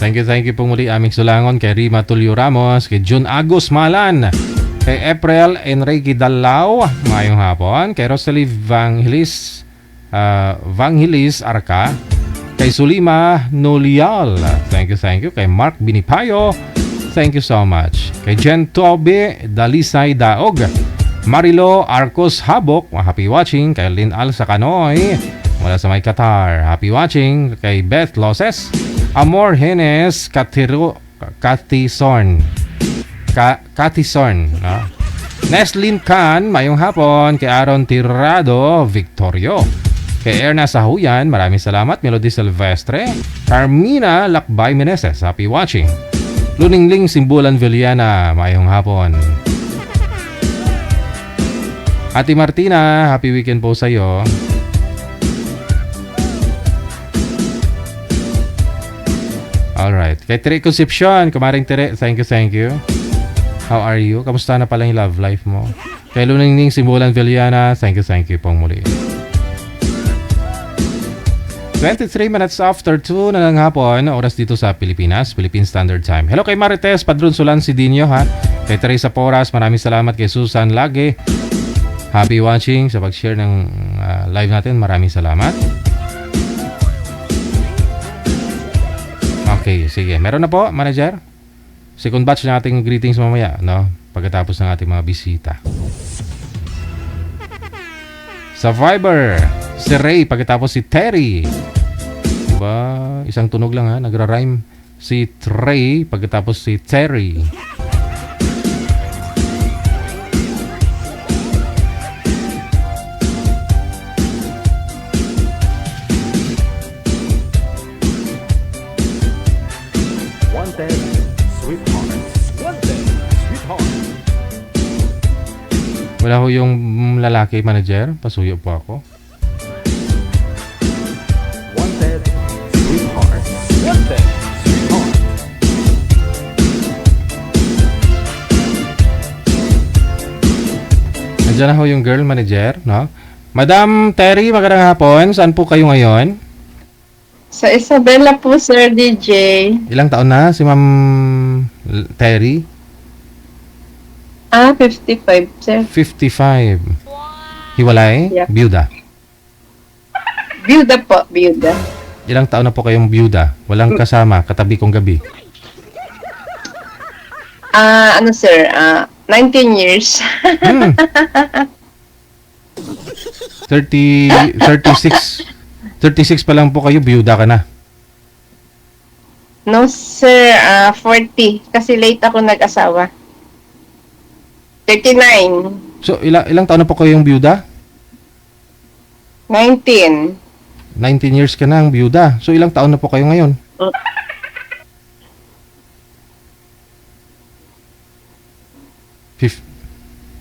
Thank you po muli aming sulangon kay Rima Tulio Ramos, kay June Agus Malan, kay April Enrique Dalao, mayong hapon, kay Rosalie Vangelis Arca, kay Sulima Nolial, thank you, kay Mark Binipayo, thank you so much, kay Jen Tobe Dalisay Daog, Marilo Arcos Habok, happy watching, kay Lynn Al Sacanoy, mula sa may Qatar, happy watching, kay Beth Loses, Amor Henes Catison, no? Neslin Khan, mayong hapon, kay Aaron Tirado Victorio, kay Erna Sahuyan, maraming salamat, Melody Silvestre, Carmina Lakbay Meneses, happy watching, Luningling Simbulan Villana, mayong hapon, Ate Martina, happy weekend po sa iyo. Alright. Kay Tere Concepcion, kumaring Tere, thank you. How are you? Kamusta na pala yung love life mo? Kay Luningning Simbulan Villana, thank you pong muli. 23 minutes after 2 na ng hapon, oras dito sa Pilipinas, Philippine Standard Time. Hello kay Marites Padron Sulan Sidinio, ha? Kay Teresa Poras, maraming salamat. Kay Susan Lage, happy watching sa pag-share ng live natin. Maraming salamat. Okay, sige. Meron na po, manager. Second batch ng ating greetings mamaya, no? Pagkatapos ng ating mga bisita. Sa Viber, si Ray, pagkatapos si Terry. Diba? Isang tunog lang, ha? Nagra-rhyme. Si Ray, pagkatapos si Terry. Wala ho yung lalaki, manager. Pasuyo po ako. Wanted, sweetheart. Wanted, sweetheart. Nandiyan na ho yung girl, manager, no? Madam Terry, magandang hapon. Saan po kayo ngayon? Sa Isabela po, Sir DJ. Ilang taon na si Ma'am Terry? 55, sir. 55. Hiwalay? Yeah. Byuda? Byuda po, byuda. Ilang taon na po kayong byuda? Walang kasama, katabi kong gabi? Ano sir, 19 years. 36 pa lang po kayo, byuda ka na. No sir, 40. Kasi late ako nag-asawa. 39. So, ilang taon na po kayong byuda? 19. 19 years ka na ang byuda. So, ilang taon na po kayo ngayon?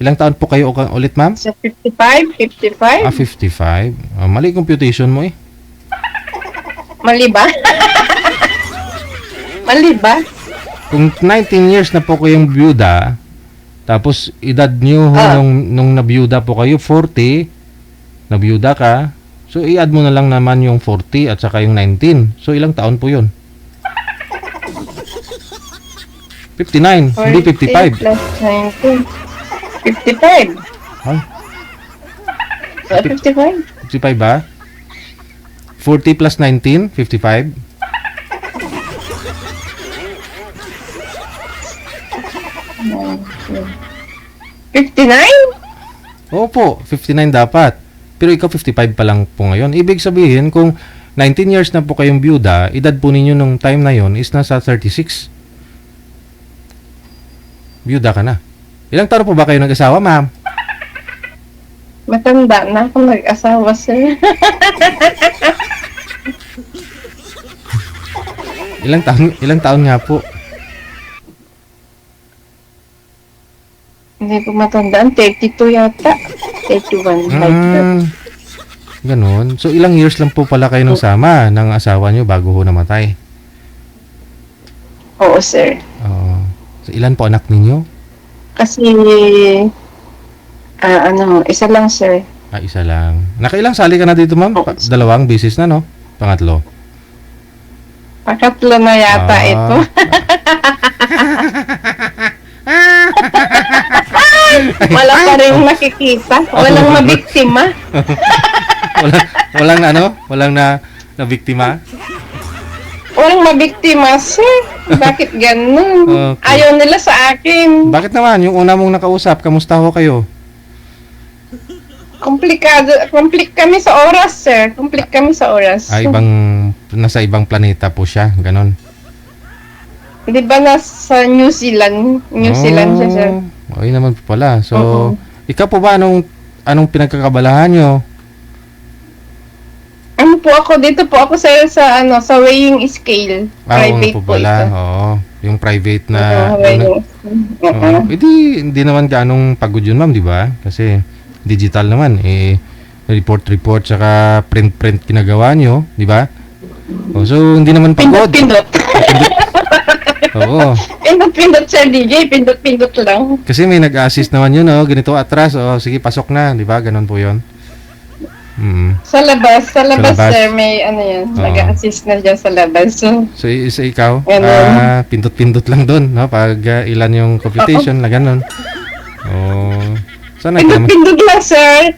Ilang taon po kayo ulit, ma'am? Sa 55? 55? 55. Mali computation mo eh. Mali ba? Mali ba? Kung 19 years na po kayong byuda, tapos edad nyo nung nabiyuda po kayo, 40, nabiyuda ka, so i-add mo na lang naman yung 40 at saka yung 19. So ilang taon po yun? 59, hindi 55. 40 plus 19. 55. Huh? 55? 55 ba? 40 plus 19, 55. Opo, 59 dapat. Pero ikaw 55 pa lang po ngayon. Ibig sabihin, kung 19 years na po kayong byuda, edad po ninyo nung time na yon is nasa 36. Byuda ka na. Ilang taon po ba kayo nag-asawa, ma'am? Matanda na ako nag-asawa, sir. Ilang taon nga po? Hindi ko matandaan. 32 yata. 31. Ganon. So, ilang years lang po pala kayo nung sama ng asawa nyo bago ho namatay? Oo, sir. So, ilan po anak ninyo? Kasi, isa lang, sir. Isa lang. Nakailang sali ka na dito, ma'am? Dalawang bisis na, no? Pangatlo. Pakatlo na yata ito. Wala pa rin nakikita. Walang mabiktima. Walang na biktima? Walang mabiktima, sir. Bakit ganun? Okay. Ayaw nila sa akin. Bakit naman? Yung una mong nakausap, kamusta ho kayo? Komplikado. Komplik kami sa oras, sir. Komplik kami sa oras. Nasa ibang planeta po siya. Ganon. Di ba nasa New Zealand? New Zealand siya, sir. Okay naman po pala. So, ikaw po ba anong pinagkakabalahan nyo? Ano po ako? Dito po ako sa weighing scale. Private po po pala. ito. Oo. Yung private na... weighing. Hindi naman ganong pagod yun, ma'am, di ba? Kasi digital naman. Report, saka print kinagawa nyo, di ba? So, hindi naman pagod. Pindot. Oo. Pindot, sir DJ. Pindot lang. Kasi may nag-assist naman yun, oh. Ganito atras, sige, pasok na, di ba? Ganon po yun. Sa labas, labas. sir, may yan. Nag-assist na dyan sa labas. So ikaw, pindot-pindot lang doon, no? Pag ilan yung computation, na ganon. Sana pindot lang, sir.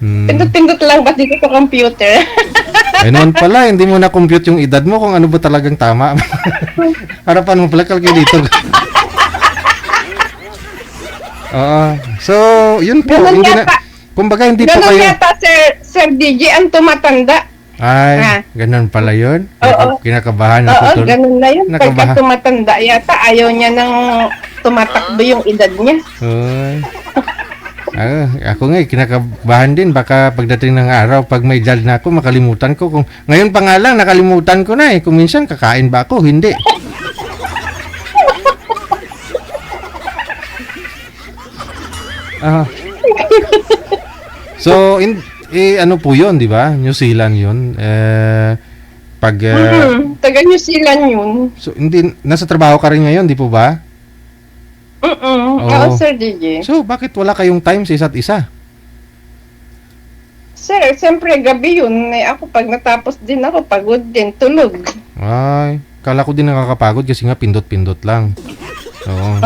Pindot lang, ba't dito sa computer? Noon pala, hindi mo na-compute yung edad mo kung ano ba talagang tama. Harapan mo pala calculator. So, yun po. Ganun Hindi yata. kumbaga, hindi po Ganun kayo... yata, Sir DJ, ang tumatanda. Ay, ganun pala yun? Kinakabahan ako. Oo, ganun na yun. Pagka Nakabahan. tumatanda yata, ayaw niya nang tumatakbo yung edad niya. Ako nga, kinakabahan din. Baka pagdating ng araw, pag may judge na ako, makalimutan ko. Kung ngayon pa nga lang, nakalimutan ko na eh. Kung minsan, kakain ba ako? Hindi. So, ano po yun, di ba? New Zealand yun. Taga New Zealand yun. So, nasa trabaho ka rin ngayon, di po ba? Oo, Sir DJ. So, bakit wala kayong time sa isa't isa? Sir, siyempre gabi yun. Ako pag natapos din ako, pagod din, tulog. Ay, kala ko din nakakapagod kasi nga pindot-pindot lang. Oo.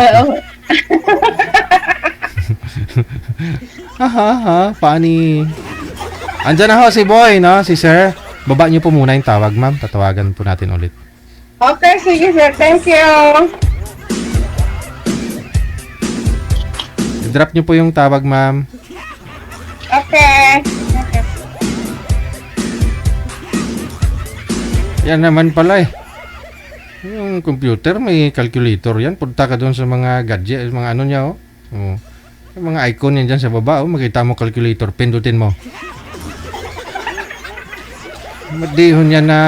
Funny. Andyan na ho si Boy, no? Si Sir. Baba niyo po muna yung tawag, ma'am. Tatawagan po natin ulit. Okay, sige sir. Thank you. I-drop niyo po yung tawag, ma'am. Okay. Yan naman pala eh. Yung computer, may calculator yan. Punta ka doon sa mga gadget, mga ano niya, oh. Yung mga icon yan dyan sa baba, oh. Makita mo calculator, pindutin mo. Madihon niya na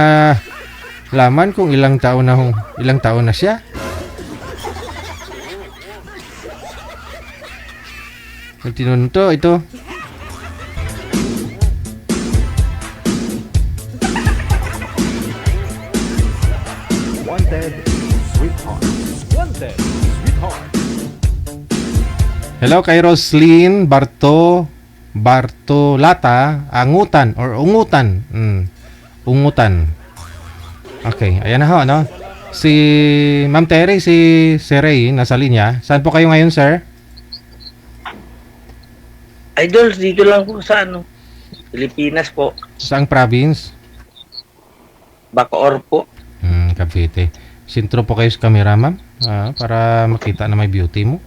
laman kung ilang taon na siya. Tinunto ito. Wanted, sweetheart. Wanted, sweetheart. Hello kay Roslyn Bartolata, ungutan. Ungutan. Okay, ayan na ho, no? Si Ma'am Terry, si Ray, nasa linya. Saan po kayo ngayon, sir? Idol, dito lang po sa Pilipinas po. Saang province? Bacoor po. Cavite. Sintro po kayo sa camera, ma'am? Para makita na may beauty mo.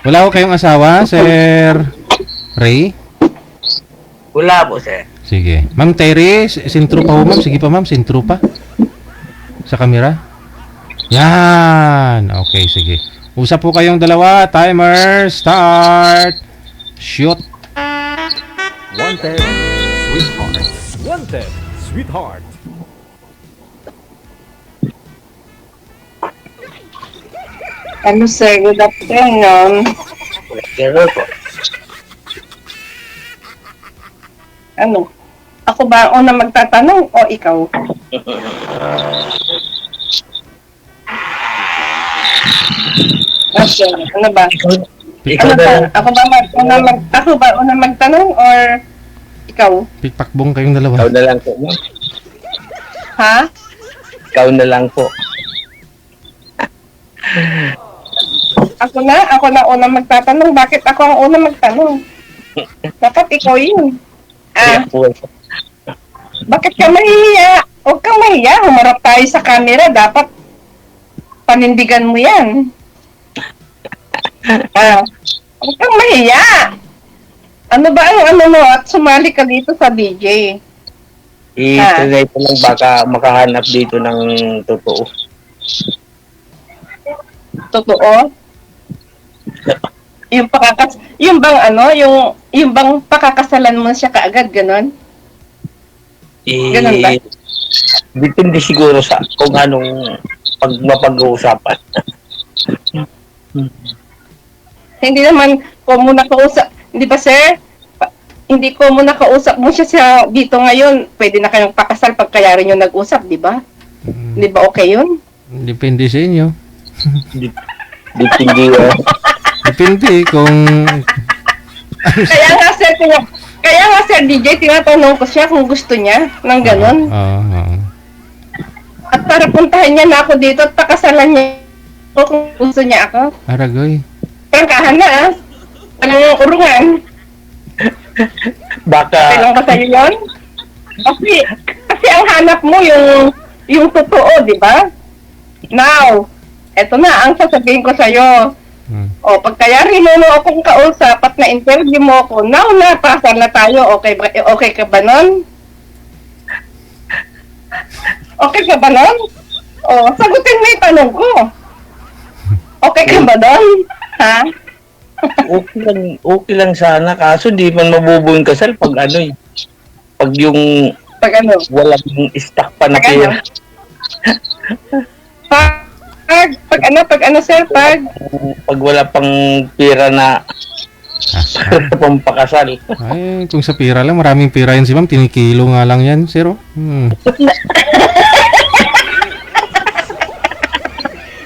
Wala ko kayong asawa, Sir Ray? Wala po, sir. Sige. Ma'am Terry, sintro pa po, ma'am. Sige pa, ma'am. Sintro pa. Sa camera. Yan. Okay, sige. Usap po kayong dalawa. Timer, start. Shoot. Wanted, sweetheart. Wanted, sweetheart. Ano sir, good afternoon. Gano'n po. Ano? Ako ba ang una magtatanong o ikaw? Okay, ano ba? Ikaw Ano na ba? lang. Ako ba una magtanong or ikaw? Pikpakbong kayong dalawa. Ikaw na lang po. Ma'am. Ha? Ikaw na lang po. Ako na una magtatanong. Bakit ako ang una magtanong? Dapat ikaw yun. Kaya po. Bakit ka mahihiya? Huwag kang mahiya. Humarap tayo sa camera. Dapat panindigan mo yan. Huwag kang mahiya. Ano ba ang ano mo? At sumali ka dito sa DJ. I-try ko lang baka makahanap dito ng totoo. Totoo? Yung bang ano, yung bang pakakasalan mo siya kaagad, ganon? Ganun ba? Depende siguro sa kung anong mapag-uusapan. Hindi naman ko muna kausap, hindi ba sir? Hindi ko muna kausap mo siya dito ngayon. Pwede na kayong pakasal pagkaya rin yung nag-usap, di ba? Di ba okay yun? Depende sa inyo. Depende. Depende kung... Kaya nga sir DJ, tinatanong ko siya kung gusto niya ng ganon. At para puntahan niya na ako dito at pakasalan niya ako kung gusto niya ako. Aragoy. Prangkahan na Walang urungan. Baka... Kailan ka sa'yo yun? Kasi ang hanap mo yung totoo, di ba? Now, eto na ang sasabihin ko sa'yo. O, pagkayari mo akong kausap at na-interview mo ako, now na, pasal na tayo. Okay ka ba nun? Okay ka ba nun? O, sagutin mo yung tanong ko. Okay ka ba nun? Ha? Okay lang sana, kaso di man mabubuong kasal pag ano pag yung walang stock pa na pera. Pag wala pang pera na pampakasal. Ay, kung sa pira lang, maraming pira yan si ma'am, tinikilo nga lang yan, zero.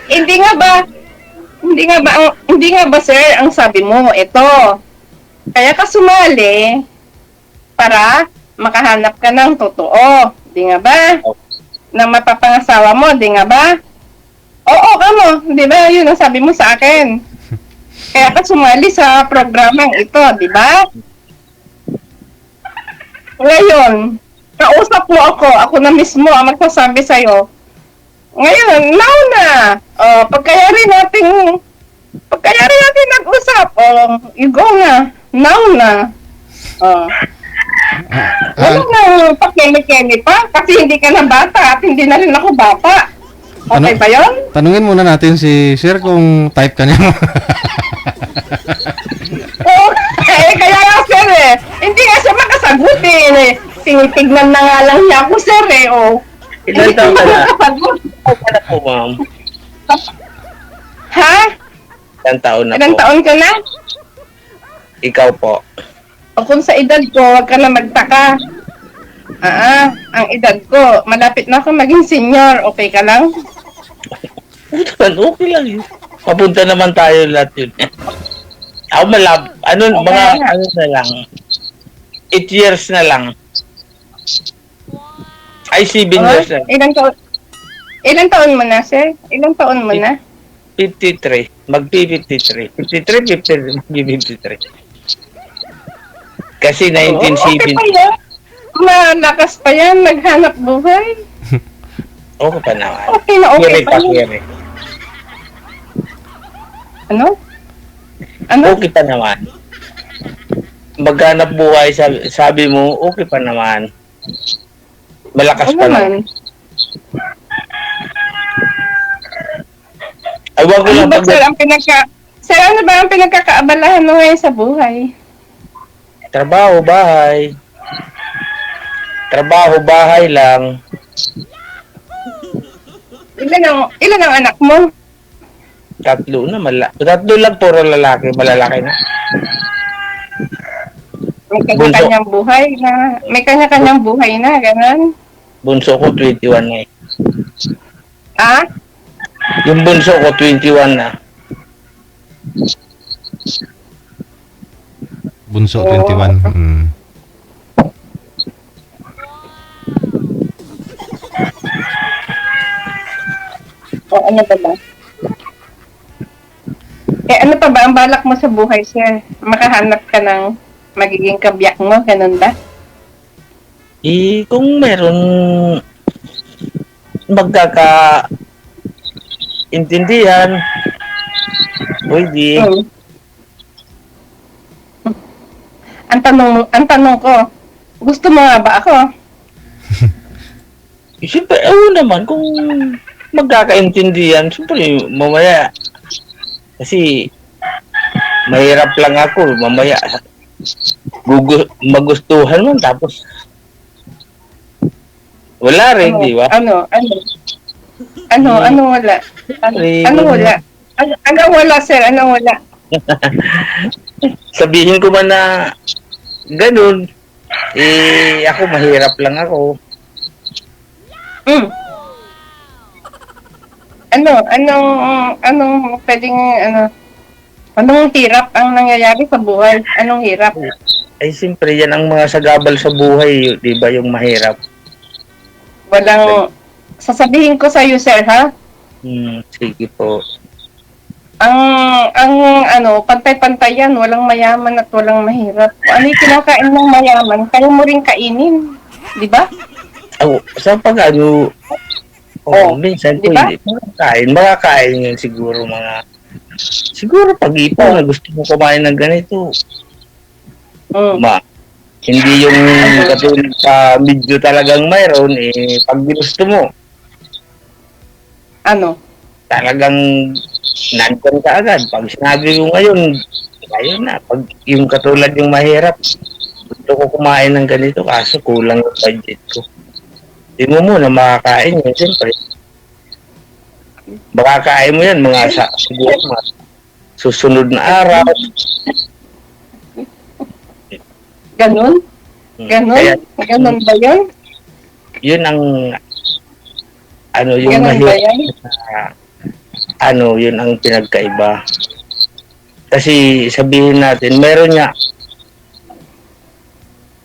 Hindi nga ba sir, ang sabi mo, ito. Kaya ka sumali para makahanap ka ng totoo. Di nga ba? Na mapapangasawa mo, di nga ba? Oo, kamo. Di ba? Yun ang sabi mo sa akin. Kaya ka sumali sa programang ito, di ba? Ngayon, kausap mo ako. Ako na mismo ang magsasabi sa'yo. Ngayon, now na. Pagkayari natin nag-usap. You go na. Now na. Wala na pakemi-kemi pa. Kasi hindi ka na bata at hindi na rin ako bata. Okay ba yun? Tanungin muna natin si Sir kung type ka niya. Kaya nga sir hindi nga siya makasagutin tinitignan na nga lang niya ako, sir, eh, oh. Ilan taon ka na? Nakapagod. Ano po, ma'am? Ha? Ilan taon na Ilang po? taon ka na? Ikaw po. O kung sa edad ko, huwag ka na magtaka. Ang edad ko, malapit na ako maging senior. Okay ka lang? Okay lang yun. Papunta naman tayo lahat yun. Ako mga ano na lang. 8 years na lang. Ay, 7 years na. Ilang taon mo na, sir? Ilang taon mo na? 53. Magpi-53. 53, 53. Kasi Okay 1970. pa yan. Malakas pa yan. Naghanap buhay. Okay pa naman. Okay na okay Kiri pa pa, yan. kiri. Ano? Ano? Okay pa naman. Maghanap buhay, sabi mo, okay pa naman. Malakas Oo pa naman. naman. Ewan ko Ano lang ba, pag sir, sir, ano ba ang pinagkakaabalahan mo ngayon sa buhay? trabaho, bahay. Trabaho, bahay lang. Ilan ang anak mo? 3 na, 3 lang, puro lalaki, malalaki na. May kanya-kanyang buhay na. May kanya-kanyang buhay na, ganun. Bunso ko, 21 na eh. Ah? Yung bunso ko, 21 na. Bunso, 21. O ano pa ba? Ano pa ba ang balak mo sa buhay, sir? Makahanap ka ng magiging kabiyak mo, ganun ba? Kung meron magkaka-intindihan, pwede. Ang tanong ko, gusto mo nga ba ako? Siyempre, naman, kung magkakaintindihan, siyempre, mamaya. Kasi, mahirap lang ako, mamaya. Magustuhan mo, tapos, wala rin, di ba? Ano wala? Ano wala? Ano wala, sir? Ano wala? Sabihin ko man na ganun, ako mahirap lang ako. Anong pwedeng, anong hirap ang nangyayari sa buhay? Anong hirap? Ay, siyempre, yan ang mga sagabal sa buhay, di ba, yung mahirap. Walang, sasabihin ko sa iyo, sir, ha? Sige po. Pantay-pantay yan, walang mayaman at walang mahirap. Kung ano yung kinakain ng mayaman, kaya mo rin kainin. Di ba? Sa minsan po, diba? hindi. Makakain yun siguro siguro pag-ipon na gusto mo kumain ng ganito. Hindi yung katulad sa medyo talagang mayroon, pag ginusto mo. Talagang nandun ka agad. Pag sinabi ko ngayon na. Pag yung katulad yung mahirap, gusto ko kumain ng ganito, kaso kulang yung budget ko. Hindi mo muna makakain yun, siyempre. Makakain mo yan, siguro susunod na araw. Ganon? Ganon ba yun? Yun ang yung ganon ba yan? Yun ang pinagkaiba. Kasi sabihin natin, meron nga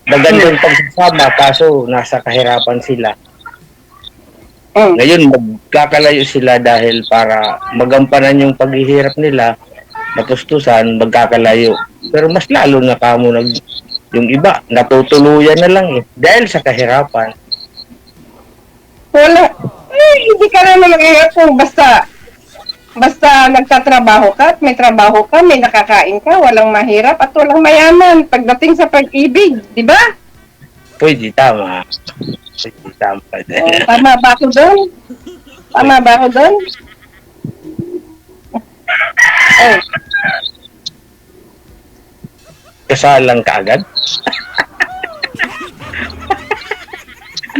magandang pagsasama, kaso nasa kahirapan sila. Ngayon, magkakalayo sila dahil para magampanan yung paghihirap nila, matustusan, magkakalayo. Pero mas lalo na kamo yung iba, natutuluyan na lang dahil sa kahirapan. Wala. Hindi ka naman mag-iyak kung basta nagtatrabaho ka at may trabaho ka, may nakakain ka, walang mahirap at walang mayaman pagdating sa pag-ibig, di ba? Pwede, tama. Tama ba ako doon? Kasalan ka agad?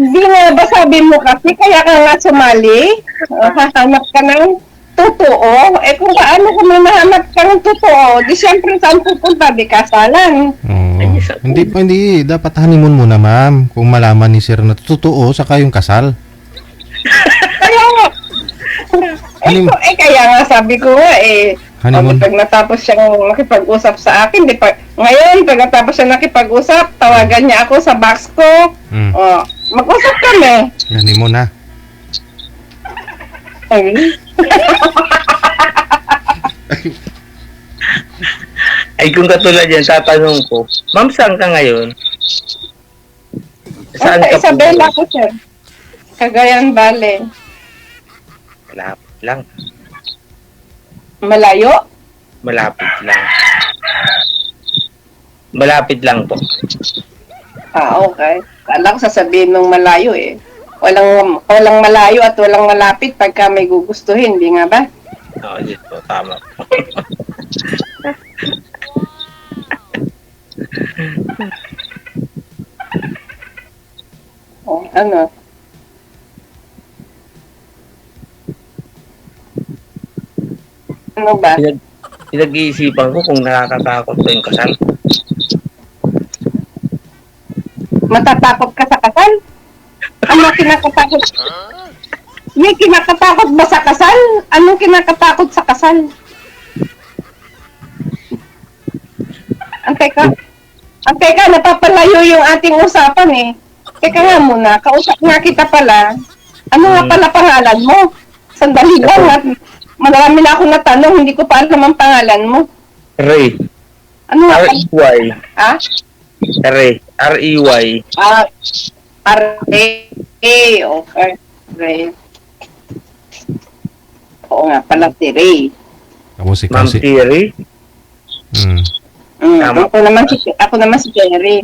Hindi nga ba sabi mo kasi, kaya ka nga sumali? Hahanap ka ng totoo. Eh kung paano kung may mahanap ka ng totoo, di siyempre saan pupunta? Di kasalan. Oo. Hindi. Dapat honeymoon muna, ma'am. Kung malaman ni sir na totoo, saka yung kasal. Kaya nga. Kaya nga sabi ko nga Honeymoon. pag natapos siyang nakipag-usap sa akin, ngayon, pag natapos siya nakipag-usap, tawagan niya ako sa box ko. Mag-usap kami. Honeymoon na. Ay. Ay, kung katulad yan, tatanong ko, ma'am, saan ka ngayon? Saan ka po? Isabela ko, sir. Cagayan Valley. Malapit lang. Malayo? Malapit lang. Malapit lang po. Okay. Kala ko sasabihin nung malayo eh. Walang malayo at walang malapit pagka may gugustuhin, di nga ba? Oo, dito po. Tama po. Ano? Ano ba? Pinag-iisipan ko kung nakakatakot ba yung kasal. Matatakot ka sa kasal? Ano kinakatakot? May kinakatakot ba sa kasal? Anong kinakatakot sa kasal? Antay ka, napapalayo yung ating usapan eh. Teka nga muna, kausap nga kita pala. Ano nga pala pangalan mo? Sandali lang at marami na akong natanong, hindi ko pa alam ang pangalan mo. Ray. Ano nga R-E-Y. Ha? Ray. R-E-Y. R-A-Y. Okay. Ray. Oo nga pala si Ray. Ma'am Thierry. Ako naman si Jerry.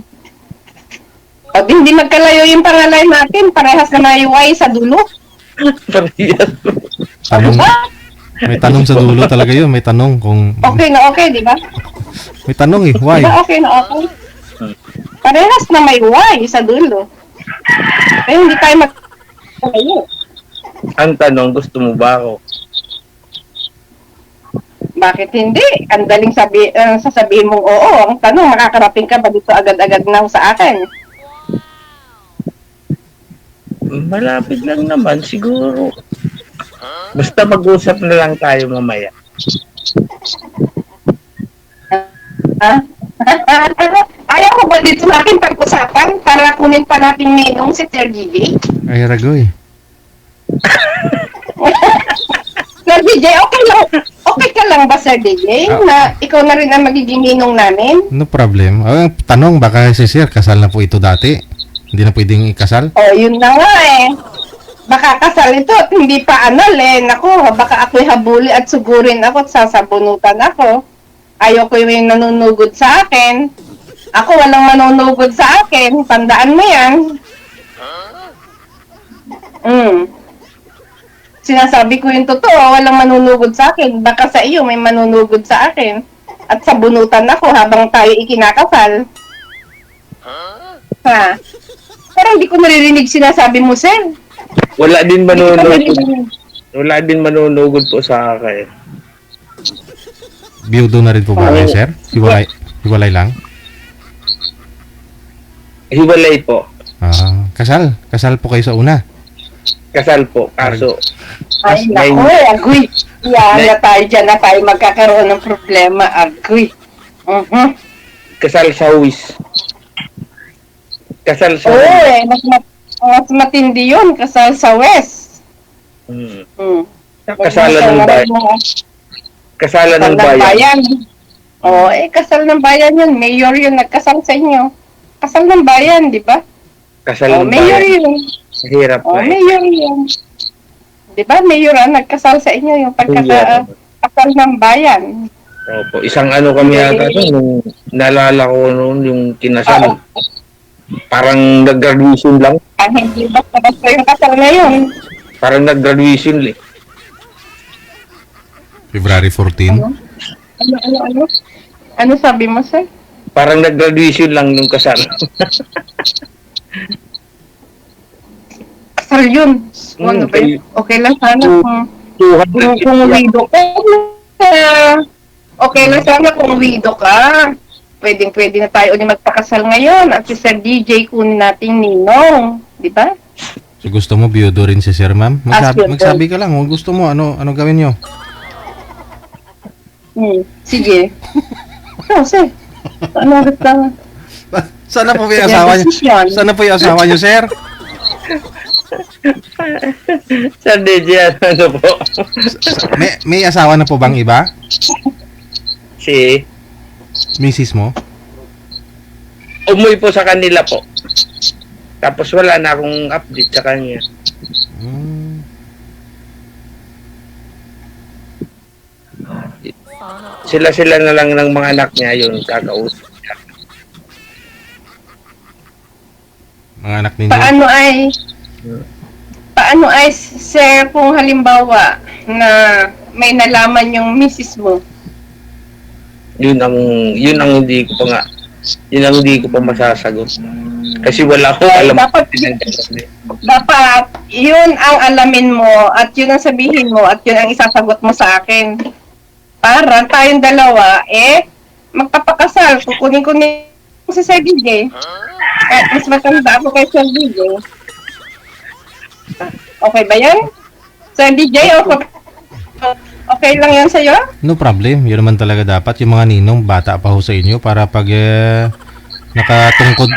O hindi magkalayo yung pangalan natin, parehas na may Y sa dulo. Parehas. May tanong sa dulo talaga yun. May tanong kung... Okay na okay, di ba? May tanong eh. Why? Diba okay na okay? Parehas na may Y sa dulo. Kaya hindi tayo magkalayo. Ang tanong, gusto mo ba ako? Bakit hindi? Ang daling sasabihin mong oo. Ang tanong, makakarating ka ba dito agad-agad na sa akin? Malapit lang naman, siguro. Basta mag-usap na lang tayo mamaya. Ayaw ko ba dito natin pag-usapan para kunin pa natin ninong si Sir Gigi? Ay, Ragoy. Sir DJ, okay ka lang ba, Sir DJ? Na ikaw na rin ang magiging ninong namin? No problem. Ang tanong, baka si sir, kasal na po ito dati. Hindi na pwedeng ikasal? Yun na nga eh. Baka kasal ito at hindi pa anal eh. Naku, baka ako'y habuli at sugurin ako at sasabunutan ako. Ayoko yung nanunugod sa akin. Ako walang manunugod sa akin. Tandaan mo yan. Sinasabi ko yung totoo, walang manunugod sa akin. Baka sa iyo may manunugod sa akin. At sabunutan ako habang tayo ikinakasal. Ha? Pero hindi ko naririnig sinasabi mo, sir. Wala din manunugod po sa akin. Biyudo na rin po ba kayo, sir? Hiwalay lang? Hiwalay po. Kasal? Kasal po kayo sa una? Kasal po, kaso... Ay, naku, agoy. Yan na tayo dyan na tayo magkakaroon ng problema, agoy. Kasal sa huwis. Kasal sa mas matindi yun, kasal sa West. Kasalan ng bayan. Kasalan ng bayan. Kasal ng bayan yun. Mayor yun, nagkasal sa inyo. Kasal ng bayan, di ba? Kasal ng mayor bayan. Yun. Hirap na mayor yun. Di ba, mayor ang nagkasal sa inyo yung pagkakasal ng bayan. Opo, isang ano kami yata nung naalala ko noon yung kinasal. Parang nag-graduation lang. Hindi basta yung kasal na yun. Parang nag-graduation lang. February 14? Ano sabi mo, sir? Parang nag-graduation lang nung kasal. mahal yun. Ano ba yun? Okay lang sana kung widow ka. Okay lang sana kung widow ka. Pwede na tayo ulit magpakasal ngayon at si Sir DJ kunin nating ninong. Di ba? So gusto mo biyudo rin si Sir, ma'am? Magsabi ka lang, kung gusto mo, ano gawin nyo? Sige. Sir. Ano gusto? Sana po yung asawa niyo? Sana po yung asawa niyo, Sir? Sir DJ, ano po? May asawa na po bang iba? Si Mrs. mo? umuwi po sa kanila po. Tapos wala na akong update sa kanya. Sila na lang ng mga anak niya yun kakausap. Mga anak ninyo? Paano ay sir kung halimbawa na may nalaman yung misis mo? Yun ang hindi ko pa masasagot. Kasi wala akong alam. Dapat yun ang alamin mo at yun ang sabihin mo at yun ang isasagot mo sa akin. Para tayong dalawa magpapakasal. Kukunin ko ni si Sir DJ. Mas matanda ako kay Sir DJ. Okay ba yan? Sir DJ, okay lang yan sa'yo? No problem. Yun naman talaga dapat. Yung mga ninong, bata pa ho sa inyo para pag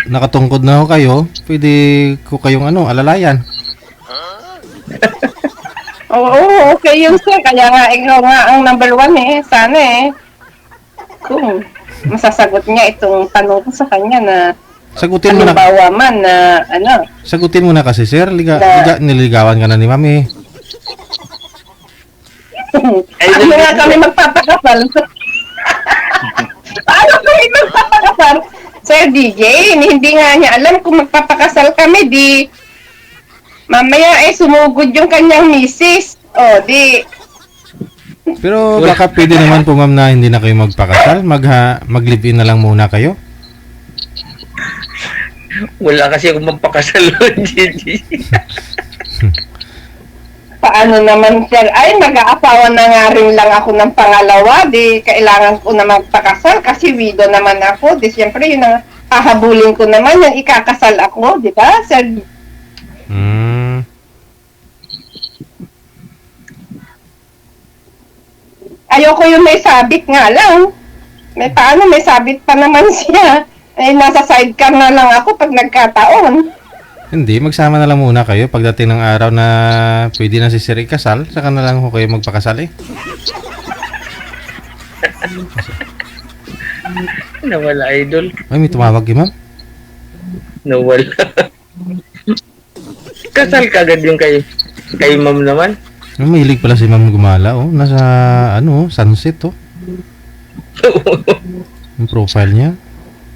nakatungkod na ho kayo, pwede ko kayong alalayan. Oo, okay yun sir. Kaya nga, ikaw nga ang number 1 Sana kung masasagot niya itong tanong ko sa kanya na sagutin mo na. Halimbawa man na Sagutin mo na kasi sir. Nililigawan ka na ni mami. Ano nga kami magpapakasal? Paano kami magpapakasal? Sir DJ, hindi nga niya alam kung magpapakasal kami, di mamaya sumugod yung kanyang misis. Pero baka pwede naman po ma'am na hindi na kayo magpakasal. Mag-live-in na lang muna kayo. Wala kasi akong magpakasal doon, Gigi. Paano naman sir? Ay, mag-aasawa na nga rin lang ako ng pangalawa. Di kailangan ko na magpakasal kasi widow naman ako. Di siyempre yun ang hahabulin ko naman yung ikakasal ako. Di ba, sir? Ayoko yung may sabit nga lang. Paano may sabit pa naman siya? Nasa sidecar na lang ako pag nagkataon. Hindi, magsama na lang muna kayo. Pagdating ng araw na pwede na si Sir ikasal, saka na lang ho kayo magpakasal Nawala, idol. Ay, may tumawag ma'am? Nawala. Kasal kagad yung kay ma'am naman. Mahilig pala si ma'am gumala, nasa, sunset, yung profile niya.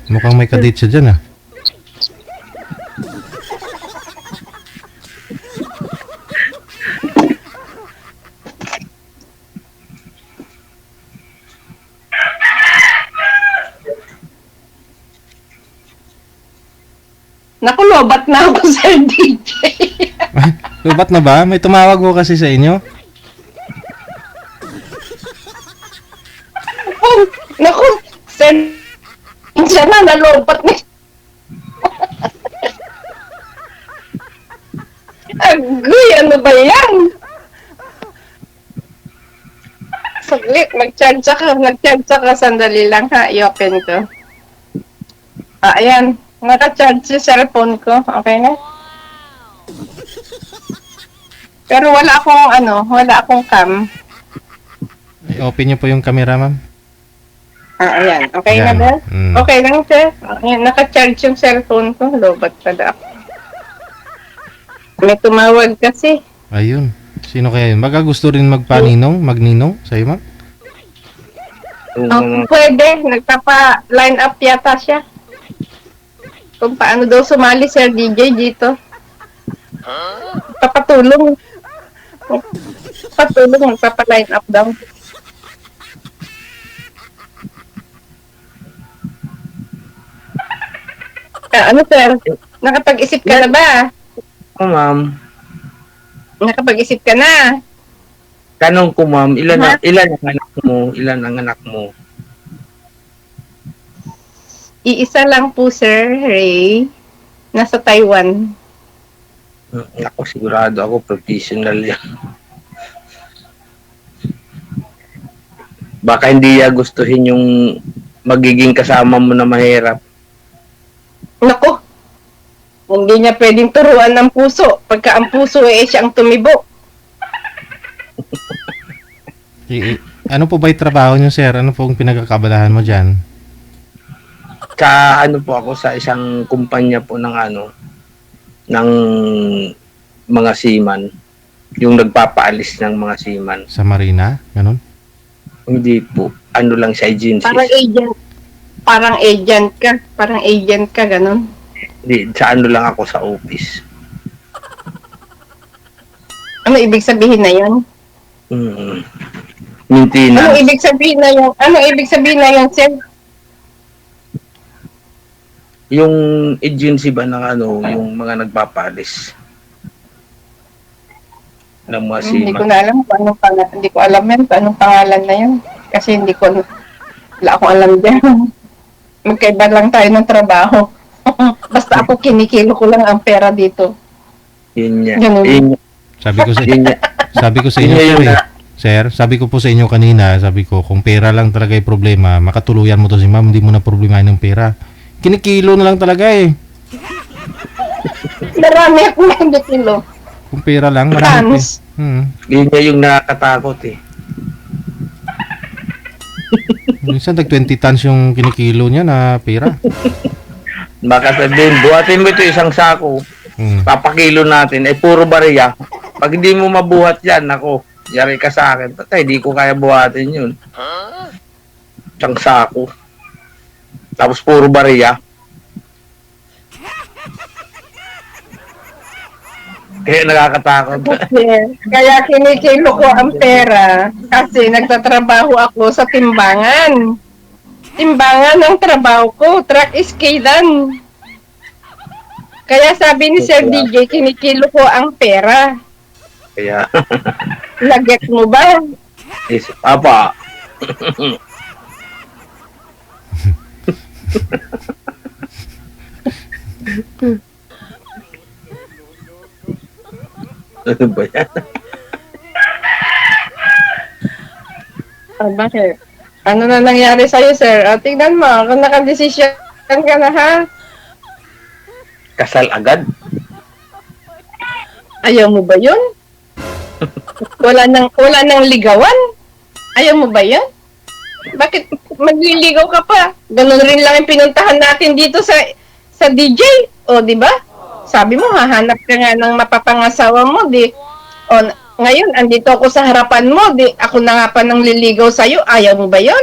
Mukhang may kadate siya dyan, Naku, lobat na ako, Sir DJ. Lobat na ba? May tumawag ko kasi sa inyo. Naku, Sir siya na, nalobat na. Agoy, ano ba yan? Saglit, mag-charge ka, sandali lang ha, i-open ko. Ayan, naka-charge yung cellphone ko, okay na? Pero wala akong cam. I-open niyo po yung camera, ma'am. Ayan. Okay Ayan. na ba? Mm. Okay lang, sir. Ayan, naka-charge yung cellphone ko. Lobat pala ako. May tumawag kasi. Ayun. Sino kaya yun? Baga gusto rin magninong sa'yo, ma'am? Pwede. Nagpapa-line up yata siya. Kung paano daw sumali, Sir DJ dito. Papatulong. Magpapa-line up daw. Ano sir? Nakapag-isip ka na ba? Ma'am. Nakapag-isip ka na. Tanong ko, ma'am, ilan Ha? ilan ang anak mo? Ilan ang anak mo? Iisa lang po, Sir Ray. Nasa Taiwan. Ako, sigurado ako, professional yan. Baka hindi niya gustuhin yung magiging kasama mo na mahirap. Nako, hindi niya pwedeng turuan ng puso. Pagka ang puso siyang tumibo. Ano po ba yung trabaho nyo, sir? Ano pong pinagkakabalahan mo dyan? Sa ano po ako, sa isang kumpanya po ng ng mga seaman. Yung nagpapaalis ng mga seaman. Sa Marina? Ganon? Hindi po. Ano lang sa agency. Parang agent ka, ganun. Hindi, sa ano lang ako sa office. Ano ibig sabihin na yun? Maintenance. Ano ibig sabihin na yun, Sir? Yung agency ba ng yung mga nagpapalis ng mga Hindi ko seaman. na alam kung anong pangalan. Hindi ko alam yan kung anong pangalan na yun. Kasi wala akong alam dyan. Magkaiba lang tayo ng trabaho. Basta ako kinikilo ko lang ang pera dito. Yun niya. Ganun. Yun, Sabi ko sa yun niya. sabi ko sa inyo, Yun sir, na. Sir, sabi ko po sa inyo kanina, sabi ko, kung pera lang talaga yung problema, makatuluyan mo to si ma'am, hindi mo na problemahin ng pera. Kinikilo na lang talaga eh. Marami akong kinikilo. Kung pera lang, marami. Promise. Yun niya yung nakakatakot eh. Minsan nag 20 tons yung kinikilo niya na pera. Baka sabihin, buhatin mo ito isang sako. Papakilo natin. Puro bariya. Pag hindi mo mabuhat yan, ako, yari ka sa akin. Patay, di ko kaya buhatin yun. Isang sako. Tapos puro bariya. Kaya nakakatakot. Kaya kinikilo ko ang pera kasi nagtatrabaho ako sa timbangan. Timbangan ang trabaho ko, truck iskidan. Kaya sabi ni Sir DJ, kinikilo ko ang pera. Kaya, Laget mo ba? is, apa. Ano ba yan? Bakit? Ano na nangyari sa'yo, sir? Tingnan mo, kung nakadesisyon ka na, ha? Kasal agad? Ayaw mo ba yun? Wala nang ligawan? Ayaw mo ba yun? Bakit magliligaw ka pa? Ganun rin lang yung pinuntahan natin dito sa DJ. O, di ba? Sabi mo, hahanap ka nga ng mapapangasawa mo, di. O, ngayon, andito ako sa harapan mo, di. Ako na nga pa nang liligaw sa'yo. Ayaw mo ba yun?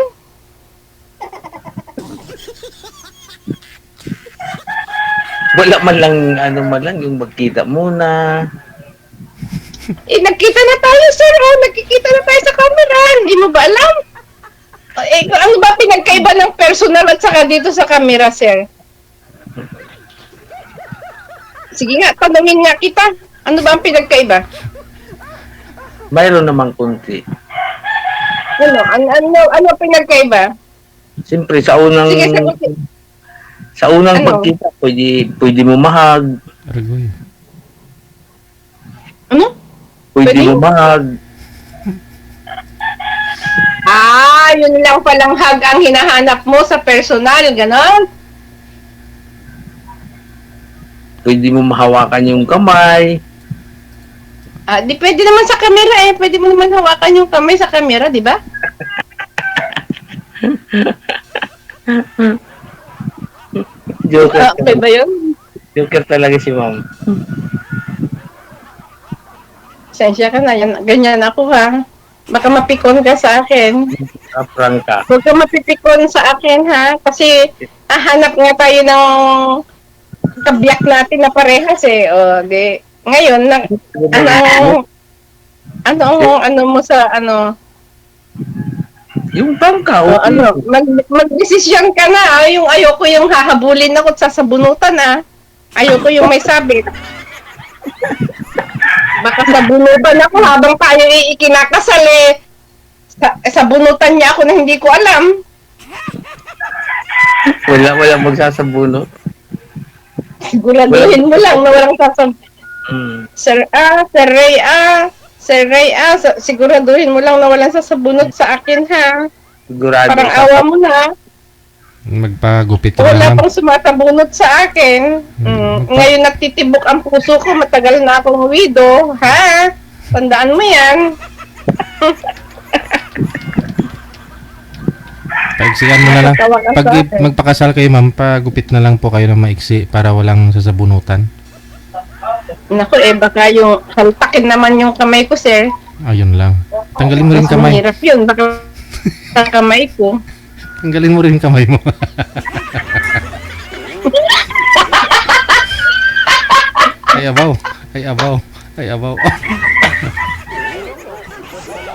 Wala man lang, yung magkita muna. Nagkita na tayo, sir. Oh, nagkikita na tayo sa camera. Hindi mo ba alam? Ano ba pinagkaiba ng personal at saka dito sa camera, sir? Sige nga, tanungin nga kita. Ano ba ang pinagkaiba? Mayroon namang kunti. Ano pinagkaiba? Siyempre, sa unang... Sige, sagutin. Sa unang Ano? pagkita, pwede mo mahag. Aragoy. Ano? Pwede Pwede? mo mahag. Yun lang palang hug ang hinahanap mo sa personal, ganon? Pwede mo mahawakan yung kamay. Di pwede naman sa camera eh. Pwede mo naman hawakan yung kamay sa camera, di ba? Joker. Okay ba yun? Joker talaga si ma'am. Sensya ka na, ganyan ako ha. Baka mapikon ka sa akin. Prank ka. Huwag ka mapipikon sa akin ha. Kasi hanap nga tayo ng kabiyak natin na parehas eh. O, di. Ngayon, ano mo sa ano? Yung prank ka. O, Okay. mag-desisyon ka na. Yung ayoko yung hahabulin ako at sasabunutan ah. Ayoko yung may sabit. Baka sa bunutan ako habang tayo ikinakasal eh. Sa bunutan niya ako na hindi ko alam. Wala magsasabunot. Siguraduhin mo lang na walang sasabihin. Sir Ray, siguraduhin mo lang na walang sasabunot sa akin ha. Sigurado. Parang awa mo na. Magpagupit ka Wala na. pang sumasabunot sa akin. Ngayon nagtitibok ang puso ko, matagal na akong widow, ha? Tandaan mo yan. Paiksikan mo na lang. Pag magpakasal kayo, ma'am, pagupit na lang po kayo ng maiksi para walang sasabunutan. Naku baka yung haltakin naman yung kamay ko, sir. Ayun lang. Tanggalin mo rin Mas kamay. mahirap yun, baka ang kamay ko. Tanggalin mo rin kamay mo. Ay, abaw. Ay, abaw. Ay, abaw.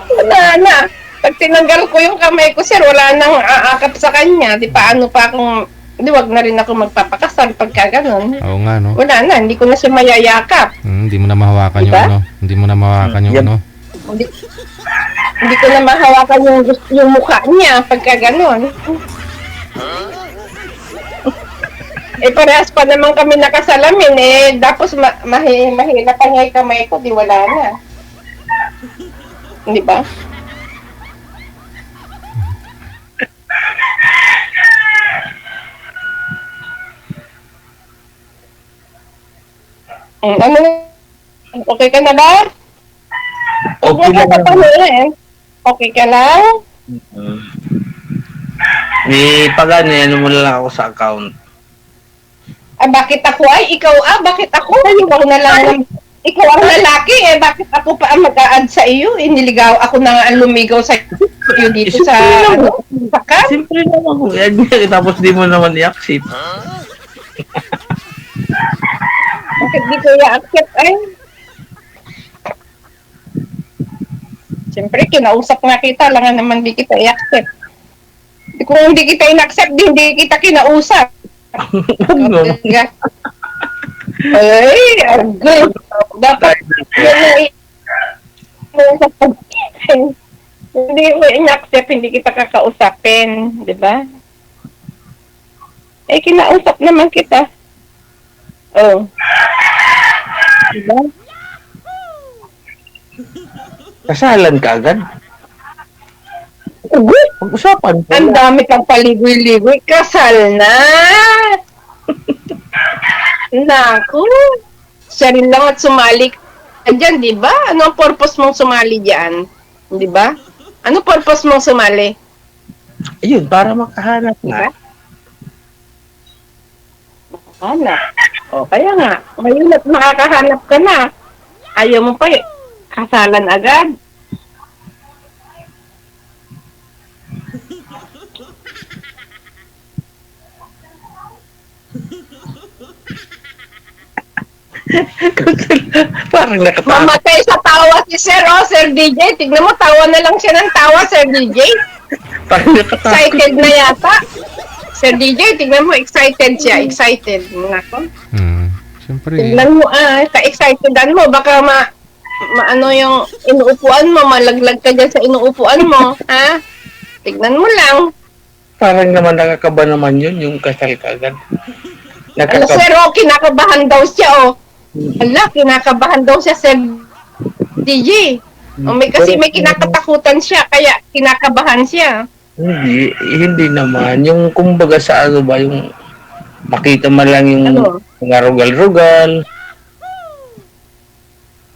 Wala na. Pag tinanggal ko yung kamay ko, sir, wala nang aakap sa kanya. Di paano pa akong, di wag na rin ako magpapakasal pagka ganun. Oo nga, no? Wala na, hindi ko na siya mayayakap. Hindi mo na mahawakan Diba? yung ano. Hindi mo na mahawakan yung ano. Hindi ko na mahawakan yung mukha niya pagka ganun. Parehas pa naman kami nakasalamin tapos mahina pa nga yung kamay ko, di wala na. Di ba? Ano? Okay ka na ba? Okay lang naman. Okay ka lang? May ano mo lang ako sa account. Bakit ako ikaw bakit ako? Ikaw na lang. Ikaw ang lalaki bakit ako pa ang mag-a-add sa iyo? Iniligaw ako na nga ang lumigaw sa iyo dito sa saka? Siyempre naman kung yan tapos di mo naman i-accept. Bakit di ko i-accept Siyempre, kinausap nga kita, lang naman di kita i-accept. Kung hindi kita in-accept, hindi kita kinausap. Ay, agay. Dapat hindi mo in-accept, hindi kita kakausapin. Di ba? Kinausap naman kita. Oh. Di ba? Kasalan ka agad? Pag-usapan ko. Ang dami kang paligoy-ligoy. Kasal na! Naku! Siya rin lang at sumali ka dyan, di ba? Ano ang purpose mong sumali dyan? Di ba? Ano purpose mong sumali? Ayun, para makahanap nga. Hanap. O, kaya nga. Ngayon at makakahanap ka na. Ayaw mo pa kasalan agad. Parang nakatawa. Mamatay sa tawa si Sir, Sir DJ. Tignan mo, tawa na lang siya ng tawa, Sir DJ. Parang nakatawa. Excited na yata. Sir DJ, tignan mo, excited siya. Excited. Nako. Siyempre. Tignan mo, ka-excitedan mo. Baka ano yung inuupuan mo, malaglag ka dyan sa inuupuan mo. Ha? Tignan mo lang. Parang naman nakakaba naman yun, yung kasal ka agad. Sir, kinakabahan daw siya, kinakabahan daw siya, Sir DJ. Kasi may kinakatakutan siya, kaya kinakabahan siya. Hindi naman. Yung kumbaga sa ano ba, yung makita mo lang yung mga rugal-rugal.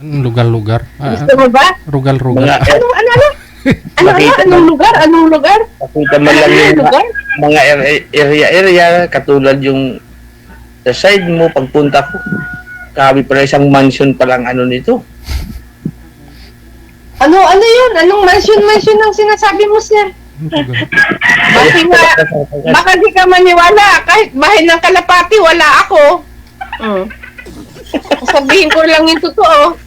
Anong lugar-lugar? Gusto mo ba? Rugal-rugal. Anong lugar? Makita mo lang yung mga area-area, katulad yung sa side mo, pagpunta ko, kabi pala isang mansion palang ano nito. Ano yun? Anong mansion ang sinasabi mo, sir? Baka di ka maniwala. Kahit bahay ng kalapati, wala ako. Sabihin ko lang yung totoo.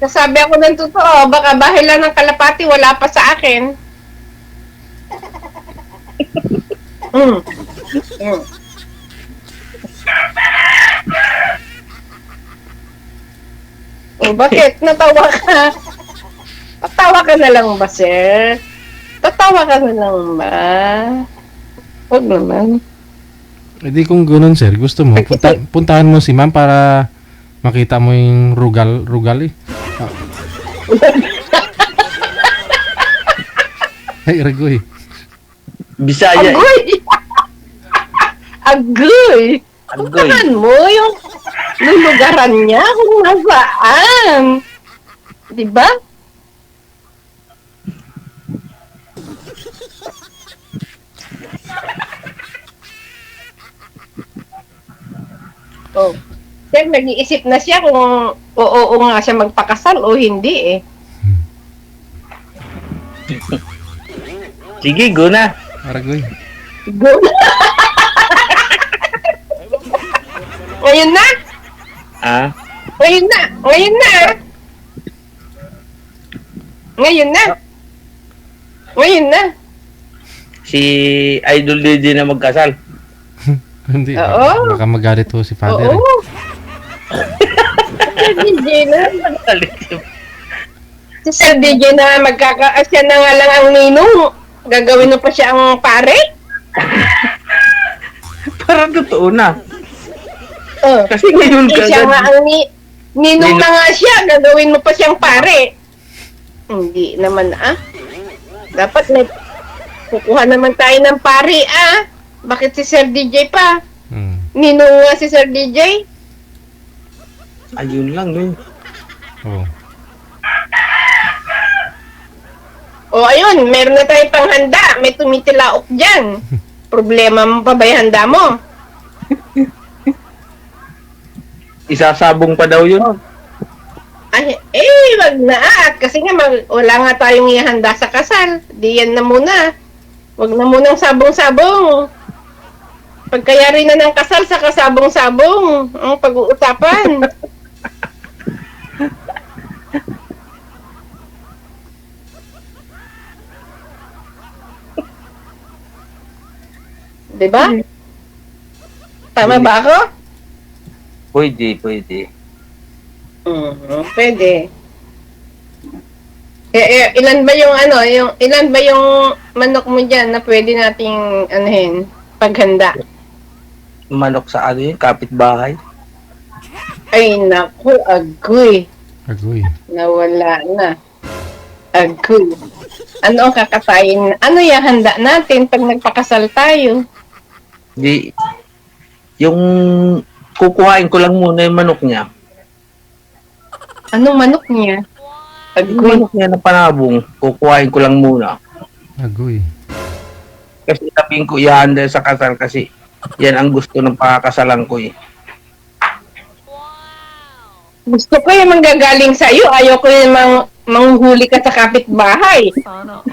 Sabi ako ng totoo, baka bahay lang ng kalapati, wala pa sa akin. Bakit? Natawa ka? Tatawa ka na lang ba, sir? Tatawa ka na lang ba? Huwag naman. Hindi kung gano'n, sir. Gusto mo, puntahan mo si ma'am para makita mo yung rugal eh. Ay, Regoy. Bisaya. Agoy! Agoy! Agoy. Puntahan mo yung lulugaran niya kung nasaan. Diba? Oh. Sir, nag-iisip na siya kung oo nga siya magpakasal o hindi eh. Sige, go na. Regoy. Go na! Ngayon na! Ah, Ngayon na! Ngayon na! Ngayon na! Ngayon na! si Idol DJ na magkasal. Hindi. Oo. Baka magalit ho si father. Oo. DJ na. Si Sir DJ na siya na nga lang ang ninong. Gagawin mo pa siya ang pare? Parang totoo na. Oh. Kasi ngayon ka Siya nga ang ninong Ninong. na nga siya. Gagawin mo pa siyang pare. Hindi naman Dapat may kukuha naman tayo ng pare Bakit si Sir DJ pa? Ninong nga si Sir DJ? Ayun lang yun. Oo. O ayun, meron na tayong panghanda. May tumitilaok dyan. Problema mo pa ba yung handa mo? Isasabong pa daw yun. Ay, wag na kasi nga wala nga tayong ihanda sa kasal. Di yan na muna. Wag na munang sabong-sabong. Pagkayari na ng kasal sa kasabong-sabong ang pag-uusapan. Diba? Tama ba ako? Pwede. Pwede. Ilan ba yung ilan ba yung manok mo diyan na pwede nating anuhin paghanda? Manok sa ano yun? Kapitbahay? Ay naku, agoy. Agoy. Nawala na. Agoy. Ano ang kakatayin? Ano yung handa natin pag nagpakasal tayo? Di, yung kukuhain ko lang muna yung manok niya. Anong manok niya? Yung manok niya na panabong, kukuhain ko lang muna. Agoy. Kasi sabihin ko ihanda sa kasal kasi yan ang gusto ng pakakasalan ko eh. Gusto ko yung manggagaling sa'yo. Ayoko yung manghuli ka sa kapitbahay.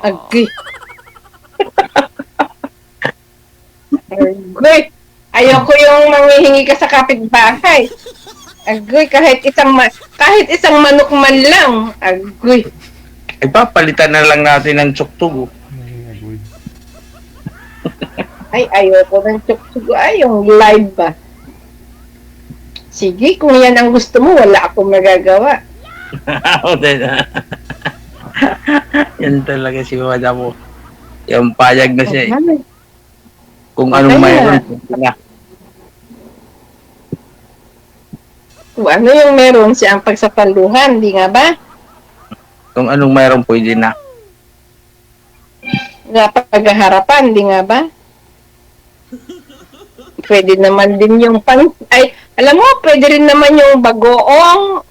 Agoy. Agoy. Ayoko yung manghihingi ka sa kapitbahay. Agoy, kahit isang manok man lang. Agoy. Ay papalitan na lang natin ng tsuktug. Ay, ayoko ng tsuktug. Ay, yung live ba? Sige, kung yan ang gusto mo, wala akong magagawa. Yan talaga si Madamo. Yung payag na siya eh. Okay. Kung anong mayroon. Kung ano yung meron siya ang pagsapaluhan, di nga ba? Kung anong mayroon pwede na. Nga paghaharapan, di nga ba? Pwede naman din yung alam mo, pwede rin naman yung bagoong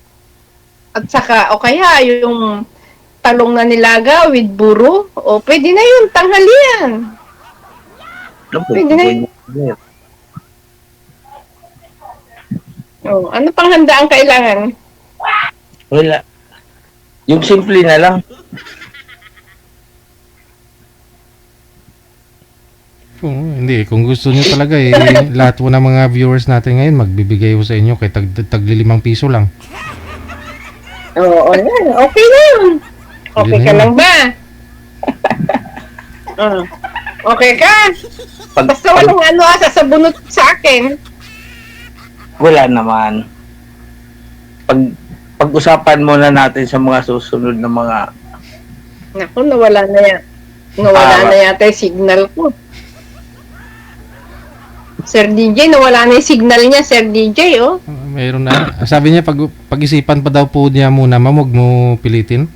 at saka, o kaya yung talong na nilaga with buro, o pwede na yun, tanghalian. Pwede na yun. Oh, ano pang handa ang kailangan? Wala. Yung simple na lang. Hindi, kung gusto niyo talaga lahat po ng mga viewers natin ngayon magbibigay ko sa inyo kay tagli 5 piso lang. Oo, yan. Okay na yun. Okay ka lang ba? Okay ka? Basta walang sasabunot sa akin. Wala naman. pag-usapan muna natin sa mga susunod na mga Naku, nawala na yan. Nawala na yata yung signal ko. Sir DJ, nawala na yung signal niya, Sir DJ, oh. Mayroon na. Sabi niya, pag-isipan pa daw po niya muna, ma'am, huwag mo pilitin.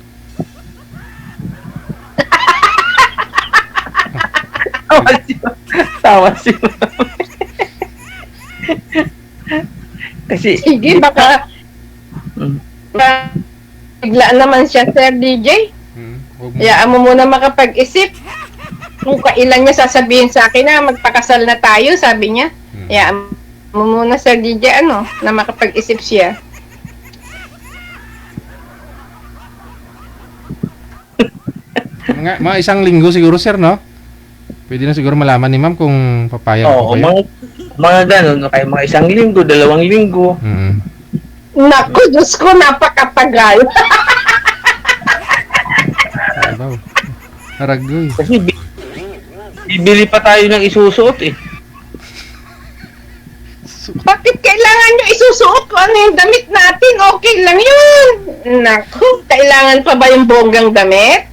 tawa si kasi Sige, baka biglaan naman siya, Sir DJ. Huwag mo. Hayaan mo muna makapag-isip. Kung kailan niya sasabihin sa akin na magpakasal na tayo, sabi niya. Hayaan mo muna, Sir DJ, na makapag-isip siya. Mga isang linggo siguro, sir, no? Pwede na siguro malaman ni ma'am kung papayag Oo, po kayo. mga ganun, okay, mga 1 linggo, 2 linggo. Naku, Diyos ko, napakatagal. Sabaw. Haragoy. Kasi bibili pa tayo ng isusuot eh. Bakit kailangan nyo isusuot kung ano yung damit natin? Okay lang yun. Naku, kailangan pa ba yung bonggang damit?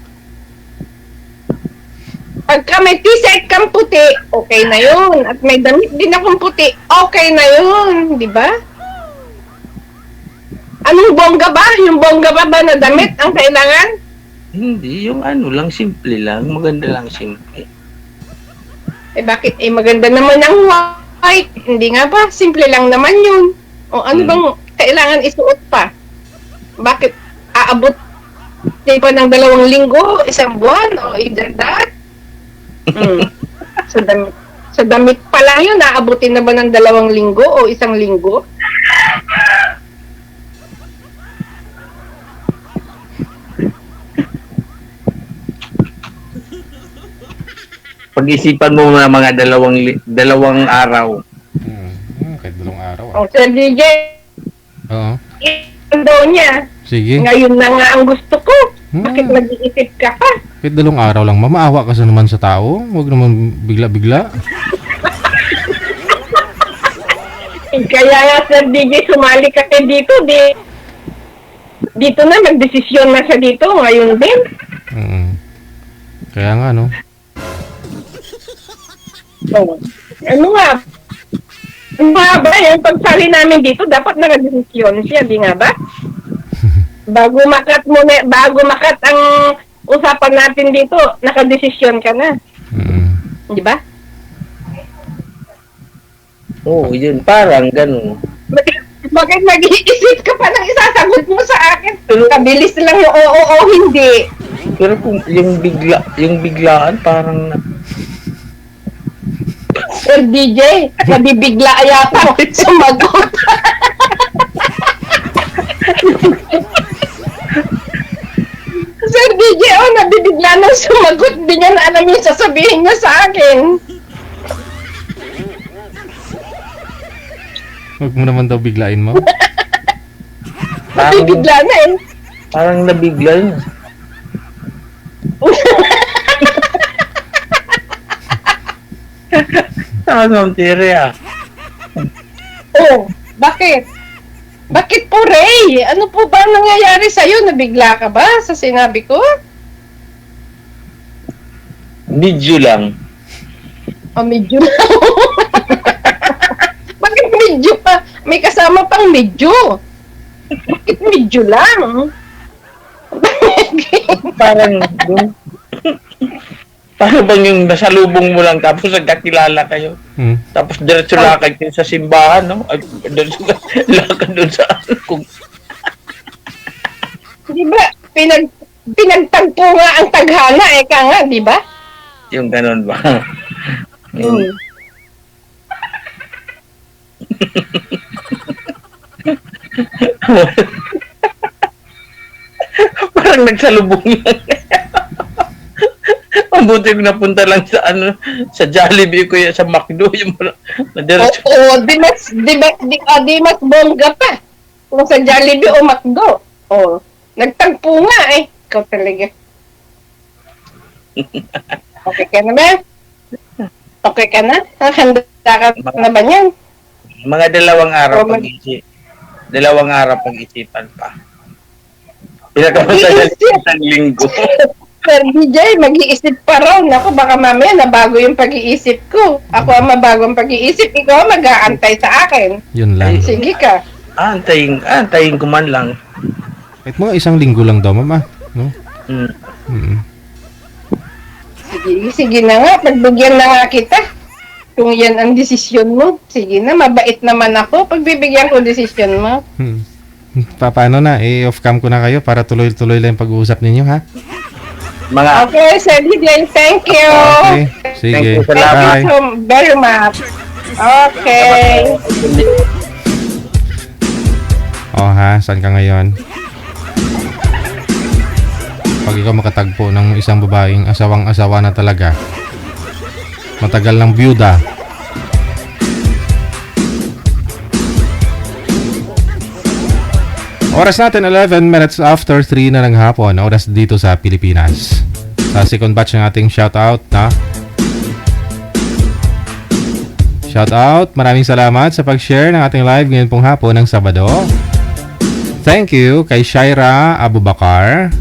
Pagka may t-shirt kang puti, okay na yun. At may damit din akong puti, okay na yun. Di ba? Anong bongga ba? Yung bongga ba na damit ang kailangan? Hindi, yung ano lang, simple lang. Maganda lang, simple. Bakit? Maganda naman ang white. Hindi nga ba? Simple lang naman yun. O ano bang kailangan isuot pa? Bakit? Aabot pa ng 2 linggo, 1 buwan, o either that? Sa damit pa lang yun, naabutin na ba ng 2 linggo o 1 linggo? Pag-isipan mo na mga 2 araw. Kahit 2 araw. O, Sir DJ, Oo. ang daw niya. Sige. Ngayon na nga ang gusto ko. Bakit mag-iisip ka pa? Kahit 2 araw lang, ma'am. Maawa ka sa naman sa tao. Huwag naman bigla-bigla. Kaya nga, Sir DJ, sumali ka dito. Dito na, magdesisyon na siya dito. Ngayon din. Kaya nga, no? So, ano nga? Ano nga ba? Yung pagsali namin dito, dapat nag-desisyon siya, di nga ba? Bago makat ang usapan natin dito, nakadesisyon ka na. Di ba? Oo, yun. Parang ganun. Bakit nag-iisip ka pa ng isasagot mo sa akin? Kabilis lang yung oo o hindi. Pero kung yung biglaan, parang Sir DJ, nabibigla yata sumagot. Sir DJ, nabibigla na sumagot. Di niya na alam yung sasabihin niya sa akin. Huwag mo naman daw biglain mo. Nabibigla na eh. Parang nabigla yun. Ano, tire Oh, bakit? Bakit po, Ray? Ano po ba nangyayari sa'yo? Nabigla ka ba sa sinabi ko? Medyo lang. Medyo lang. Bakit medyo pa? May kasama pang medyo. Bakit medyo lang? Parang Paano bang yung nasalubong mo lang tapos nagkakilala kayo? Tapos diretso lakad kayo sa simbahan, no? Ay, diretso lakad doon sa kung... Di ba? Pinagtagpo nga ang tadhana, eka nga, di ba? Yung ganun ba? Parang nagsalubong lang. Mabuti kung napunta lang sa sa Jollibee ko sa McDo yung diretso. Oo, di mas bongga pa. Kung sa Jollibee o McDo. Oo. Nagtagpo nga eh. Ikaw talaga. Okay ka na ba? Okay ka na? Handa ka na ba niyan? Mga 2 araw pag-isipan pa. Pinakamasaya isang linggo. Sir DJ, mag-iisip pa raw. Naku, baka mamaya nabago yung pag-iisip ko. Ako ang mabago ang pag-iisip. Ikaw ang mag-aantay sa akin. Yun lang. Sige ka. Antayin ko man lang. Kahit mga isang linggo lang daw, mama. No? Sige na nga. Pagbigyan na nga kita. Kung yan ang desisyon mo. Sige na, mabait naman ako. Pagbibigyan ko desisyon mo. Paano na? I-off cam ko na kayo para tuloy-tuloy lang yung pag-uusap ninyo, ha? Okay, Sir DJ, thank you. Okay. Sige. Thank Bye. you so very much. Okay. Oh, ha? Saan ka ngayon? Pag ikaw makatagpo ng isang babaeng asawang-asawa na talaga, matagal ng byuda, oras natin 11 minutes after 3 na ng hapon, oras dito sa Pilipinas. Sa second batch ng ating shoutout na shoutout, maraming salamat sa pag-share ng ating live ngayon pong hapon ng Sabado. Thank you kay Shaira Abubakar.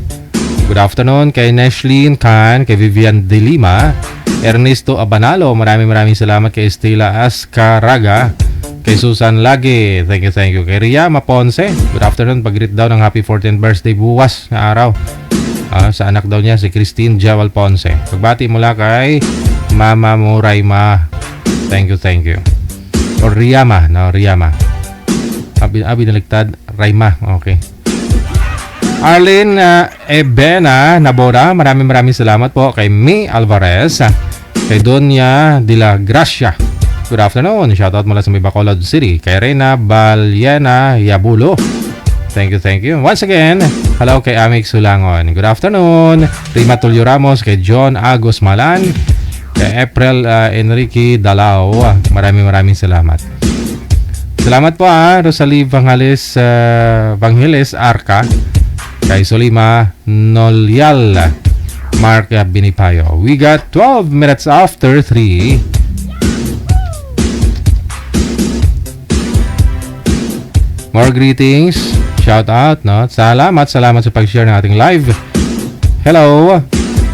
Good afternoon kay Neshlin Khan, kay Vivian De Lima, Ernesto Abanalo, maraming salamat kay Estela Ascaraga, kay Susan Lagi, thank you. Kay Ria Maponce, good afternoon, pag-greet daw ng happy 14th birthday bukas na araw. Sa anak daw niya, si Christine Jawal Ponce. Pagbati mula kay Mama Muraima. Thank you. Or Riyama, no, Riyama. Abi naligtad, Raima, okay. Arlene Ebena Nabora, maraming salamat po kay May Alvarez, kay Donya de la Gracia. Good afternoon. Shoutout mula sa may Bacolod City. Kay Reyna Balyena Yabulo. Thank you. Once again, hello kay Amik Sulangon. Good afternoon. Rima Tulio Ramos. Kay John Agos Malan. Kay April Enrique Dalao. Maraming salamat. Salamat po Rosalie Vangelis Arca. Kay Solima Nolial. Mark Binipayo. We got 12 minutes after 3. More greetings, shout out, no? Salamat sa pag-share ng ating live. Hello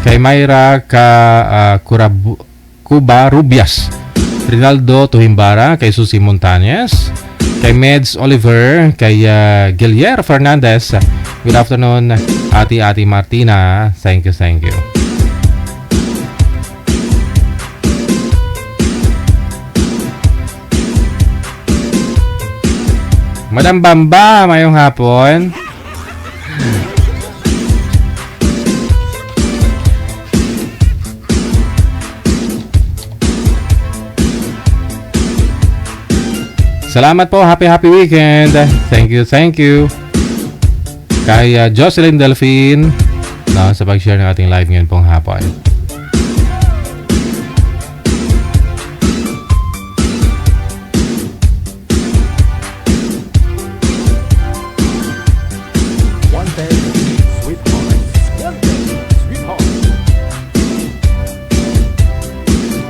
kay Mayra Cuba Rubias, Rinaldo Tuhimbara, kay Susie Montañez, kay Meds Oliver, kay Gilier Fernandez. Good afternoon, Ati Martina. Thank you. Madam Bamba, mayong hapon. Salamat po, happy weekend. Thank you. Kay Jocelyn Delphine, sa pag-share ng ating live ngayon pong hapon.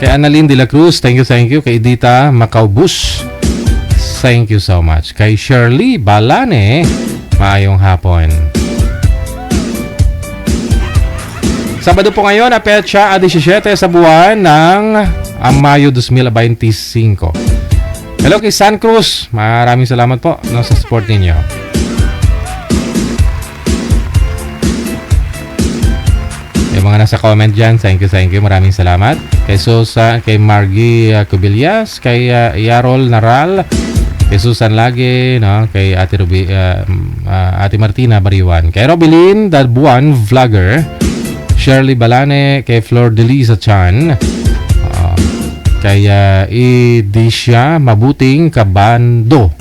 Kay Annalyn De La Cruz, thank you. Kay Edita Macaubus, thank you so much. Kay Shirley Balane, maayong hapon. Sabado po ngayon, petsa 17 sa buwan ng Mayo 2025. Hello kay San Cruz, maraming salamat po sa support ninyo. Yung mga nasa comment dyan, thank you. Maraming salamat. Kay Susan, kay Margie Cubillas, kay Yarol Naral, kay Susan Lagi, kay Ate Martina Bariwan, kay Robilin Dalbuan Vlogger, Shirley Balane, kay Flor Delisa Chan, kay Idisha Mabuting Kabando.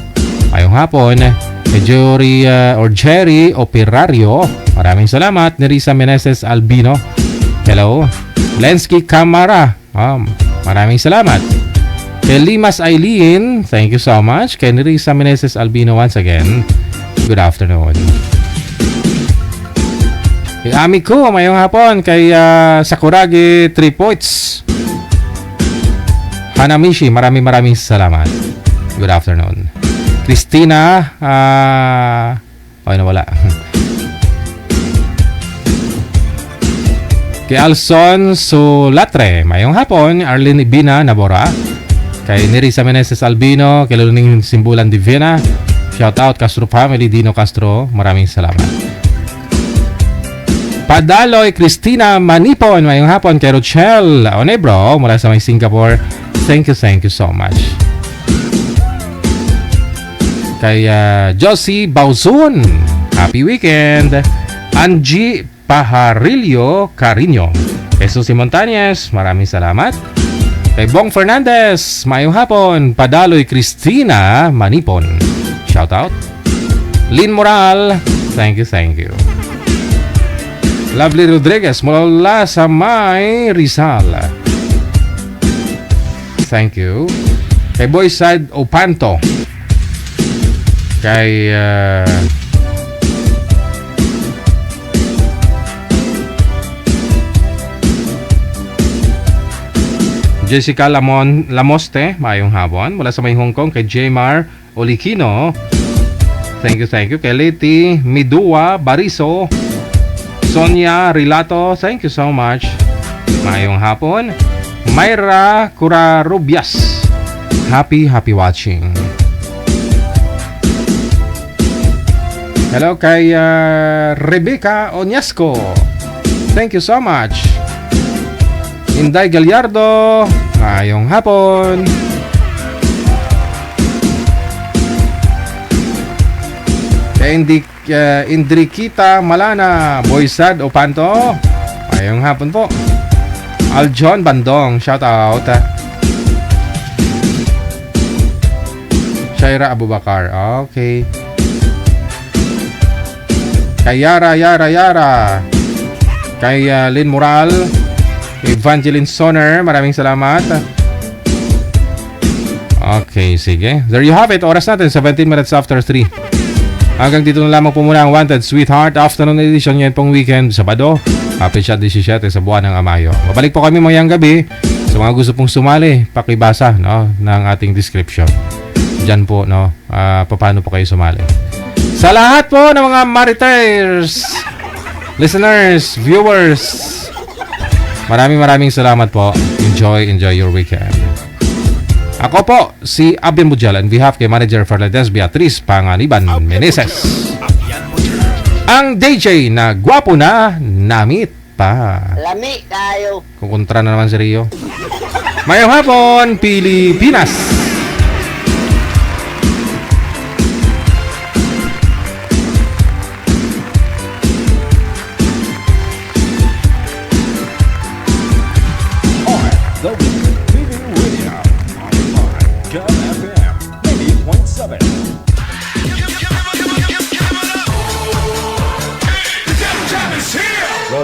Ayong hapon, kay Jerry Operario, maraming salamat. Nerissa Meneses Albino, hello. Lensky Camara, maraming salamat. Kay Limas Eileen, thank you so much. Kay Nerissa Meneses Albino once again, good afternoon. Kay Amiko, mayong hapon. Kay Sakuragi 3 points, Hanamishi, maraming salamat. Good afternoon. Christina, nawala. Kay Alson Sulatre, mayong hapon. Arlene Ibina Nabora. Kay Nerissa Meneses Albino, kay Luning Simbulan Divina. Shout out Castro family, Dino Castro. Maraming salamat. Padaloy Cristina Manipon, mayong hapon. Kay Rochelle Onebro mula sa may Singapore. Thank you so much. Kay Josie Bauzun, happy weekend. Angie Pajarillo Carino, Jesus Montañez, maraming salamat. Kay Bong Fernandez, mayong hapon. Padaloy Cristina Manipon, shout out. Lynn Moral, thank you. Lovely Rodriguez mula sa may Rizal, thank you. Kay Boyside Opanto, kay Jessica Lamoste, mayong hapon mula sa may Hong Kong. Kay Jmar Olikino, thank you. Kay Leti Midua Bariso, Sonia Rilato, thank you so much, mayong hapon. Myra Curarubias, happy watching. Hello kay Rebecca Onyasco, thank you so much. Inday Gallardo, ngayong hapon. Kay Indrikita Malana Boysad Opanto, ngayong hapon po. Aljon Bandong, shout out. Shaira Abubakar, okay. Kay Yara. Kay Lynn Moral, Evangeline Sonner, maraming salamat. Okay, sige. There you have it. Oras natin, 17 minutes after 3. Hanggang dito na lamang po muna ang Wanted Sweetheart Afternoon Edition ngayon pong weekend, Sabado, Happy Shot 17 sa buwan ng Amayo. Babalik po kami mayang gabi. Sa mga gusto pong sumali, pakibasa ng ating description. Diyan po, paano po kayo sumali. Sa lahat po ng mga Maritires, listeners, viewers, maraming salamat po. Enjoy your weekend. Ako po, si Abian Mujal, on behalf kay Manager Fernández Beatriz Panganiban Meneses. Ang DJ na gwapo na namit pa. Lami tayo. Kukontra na naman si Rio. Mayong hapon, Pilipinas.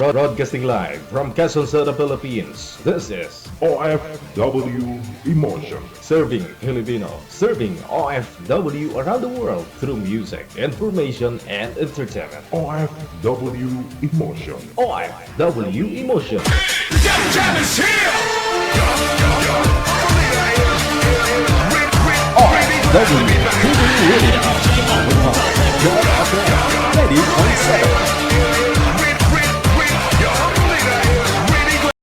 Broadcasting live from Quezon City, Philippines. This is OFW Emotion. Serving Filipino, serving OFW around the world through music, information, and entertainment. OFW Emotion. OFW Emotion. OFW TV Radio. 90.7.